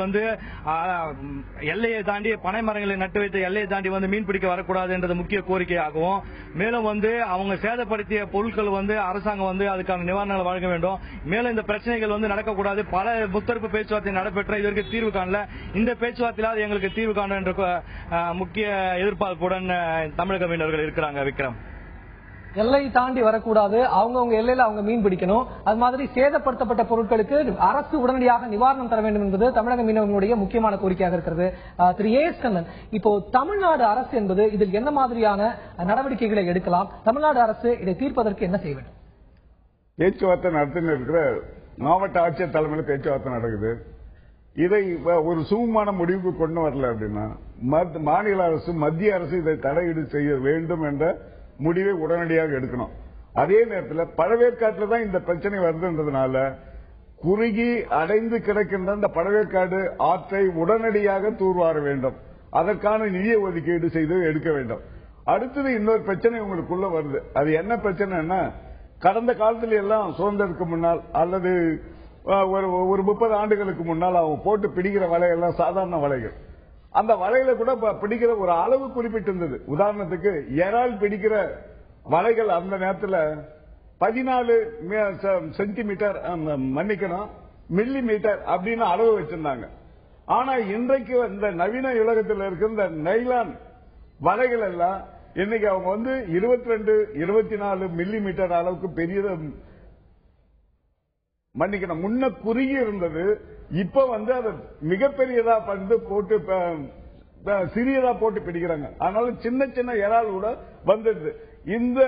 எல்லையை தாண்டி பனை மரங்களை நட்டு வைத்த எல்லையை தாண்டி மீன் பிடிக்க வரக்கூடாது என்றது முக்கிய கோரிக்கையாகவும், மேலும் அவங்க சேதப்படுத்திய பொருட்கள் அரசாங்கம் அதுக்கான நிவாரணங்கள் வழங்க வேண்டும். மேலும் இந்த பிரச்சனைகள் நடக்கக்கூடாது. பல முத்தரப்பு பேச்சுவார்த்தை நடைபெற்ற இதற்கு தீர்வு காணல. இந்த பேச்சுவார்த்தையிலாவது எங்களுக்கு தீர்வு காணும் என்ற முக்கிய எதிர்பார்ப்புடன் தமிழக மீனவர்கள் இருக்கிறாங்க. விக்ரம், எல்லை தாண்டி வரக்கூடாது, அவங்கவுங்க எல்லையில அவங்க மீன் பிடிக்கணும். அது மாதிரி சேதப்படுத்தப்பட்ட பொருட்களுக்கு அரசு உடனடியாக நிவாரணம் தர வேண்டும் என்பது தமிழக மீனவர்களுடைய முக்கியமான கோரிக்கையாக இருக்கிறது. திரு ஏஎஸ் கண்ணன், இப்போ தமிழ்நாடு அரசு என்பது இதில் என்ன மாதிரியான நடவடிக்கைகளை எடுக்கலாம்? தமிழ்நாடு அரசு இதை தீர்ப்பதற்கு என்ன செய்ய வேண்டும்? பேச்சுவார்த்தை நடத்தின இருக்கிற மாவட்ட ஆட்சியர் தலைமையில் பேச்சுவார்த்தை நடக்குது. இதை ஒரு சுமமான முடிவுக்கு கொண்டு வரல அப்படின்னா மாநில அரசு மத்திய அரசு இதை தலையீடு செய்ய வேண்டும் என்ற முடிவை உடனடியாக எடுக்கணும். அதே நேரத்தில் பழவேற்காட்டில் தான் இந்த பிரச்சனை வருதுன்றதுனால குறுகி அடைந்து கிடக்கின்ற இந்த பழவேற்காடு ஆற்றை உடனடியாக தூர்வார வேண்டும். அதற்கான நிதியை ஒதுக்கீடு செய்து எடுக்க வேண்டும். அடுத்தது இன்னொரு பிரச்சனை உங்களுக்குள்ள வருது. அது என்ன பிரச்சனைன்னா, கடந்த காலத்துல எல்லாம் சுதந்திரத்துக்கு முன்னால் அல்லது ஒரு 30 ஆண்டுகளுக்கு முன்னால் அவங்க போட்டு பிடிக்கிற வலையெல்லாம் சாதாரண வலைகள். அந்த வலையில கூட பிடிக்கிற ஒரு அளவு குறிப்பிட்டிருந்தது. உதாரணத்துக்கு இறால் பிடிக்கிற வலைகள் அந்த நேரத்தில் 14 சென்டிமீட்டர் மன்னிக்கணும் மில்லி மீட்டர் அப்படின்னு அளவு வச்சிருந்தாங்க. ஆனா இன்றைக்கு இந்த நவீன உலகத்தில் இருக்கிற இந்த நைலான் வலைகள் எல்லாம் இன்னைக்கு அவங்க 22-24 மில்லி மீட்டர் அளவுக்கு பெரிய மன்னிக்கணும் முன்ன குறுகி இருந்தது. இப்ப அது மிகப்பெரியதா போட்டு சிறியதா போட்டு பிடிக்கிறாங்க. அதனால சின்ன சின்ன இறால் கூட வந்துடுது. இந்த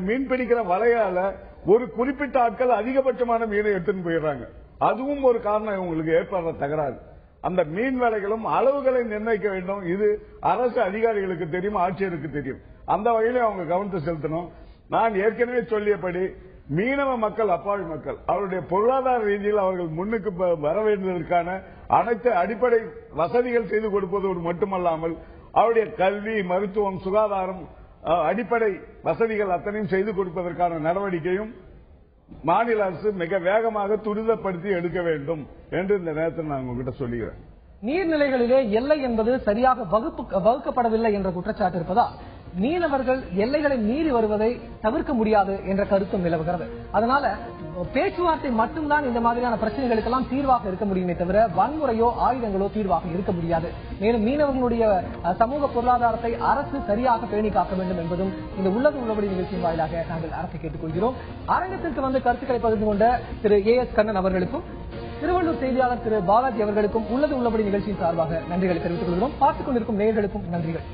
மீன் பிடிக்கிற வலையால ஒரு குறிப்பிட்ட ஆட்கள் அதிகபட்சமான மீனை எடுத்துன்னு போயிடுறாங்க. அதுவும் ஒரு காரணம் உங்களுக்கு ஏற்படுற தகராறு. அந்த மீன் வேலைகளும் அளவுகளை நிர்ணயிக்க வேண்டும். இது அரசு அதிகாரிகளுக்கு தெரியும், ஆட்சியருக்கு தெரியும். அந்த வகையில அவங்க கவனத்தை செலுத்தணும். நான் ஏற்கனவே சொல்லியபடி மீனவ மக்கள் அப்பாவி மக்கள், அவருடைய பொருளாதார ரீதியில் அவர்கள் முன்னுக்கு வர வேண்டியதற்கான அனைத்து அடிப்படை வசதிகள் செய்து கொடுப்பதோடு மட்டுமல்லாமல் அவருடைய கல்வி, மருத்துவம், சுகாதாரம், அடிப்படை வசதிகள் அத்தனையும் செய்து கொடுப்பதற்கான நடவடிக்கையும் மாநில அரசு மிக வேகமாக துரிதப்படுத்தி எடுக்க வேண்டும் என்று இந்த நேரத்தில் நான் உங்ககிட்ட சொல்லுகிறேன். நீர்நிலைகளிலே எல்லை என்பது சரியாக வகுக்கப்படவில்லை என்ற குற்றச்சாட்டு இருப்பதால் மீனவர்கள் எல்லைகளை மீறி வருவதை தவிர்க்க முடியாது என்ற கருத்தும் நிலவுகிறது. அதனால பேச்சுவார்த்தை மட்டும்தான் இந்த மாதிரியான பிரச்சனைகளுக்கெல்லாம் தீர்வாக இருக்க முடியுமே தவிர வன்முறையோ ஆயுதங்களோ தீர்வாக இருக்க முடியாது. மேலும் மீனவர்களுடைய சமூக பொருளாதாரத்தை அரசு சரியாக பேணி காக்க வேண்டும் என்பதும் இந்த உள்ளது உள்ளபடி நிகழ்ச்சியின் வாயிலாக நாங்கள் அரசை கேட்டுக்கொள்கிறோம். அரங்கத்திற்கு கருத்துக்களை பகிர்ந்து கொண்ட திரு ஏஎஸ் கண்ணன் அவர்களுக்கும் திருவள்ளூர் செய்தியாளர் திரு பாலாஜி அவர்களுக்கும் உள்ளது உள்ளபடி நிகழ்ச்சியின் சார்பாக நன்றிகளை தெரிவித்துக் கொள்கிறோம். பார்த்துக் கொண்டிருக்கும் நேயர்களுக்கும் நன்றிகள்.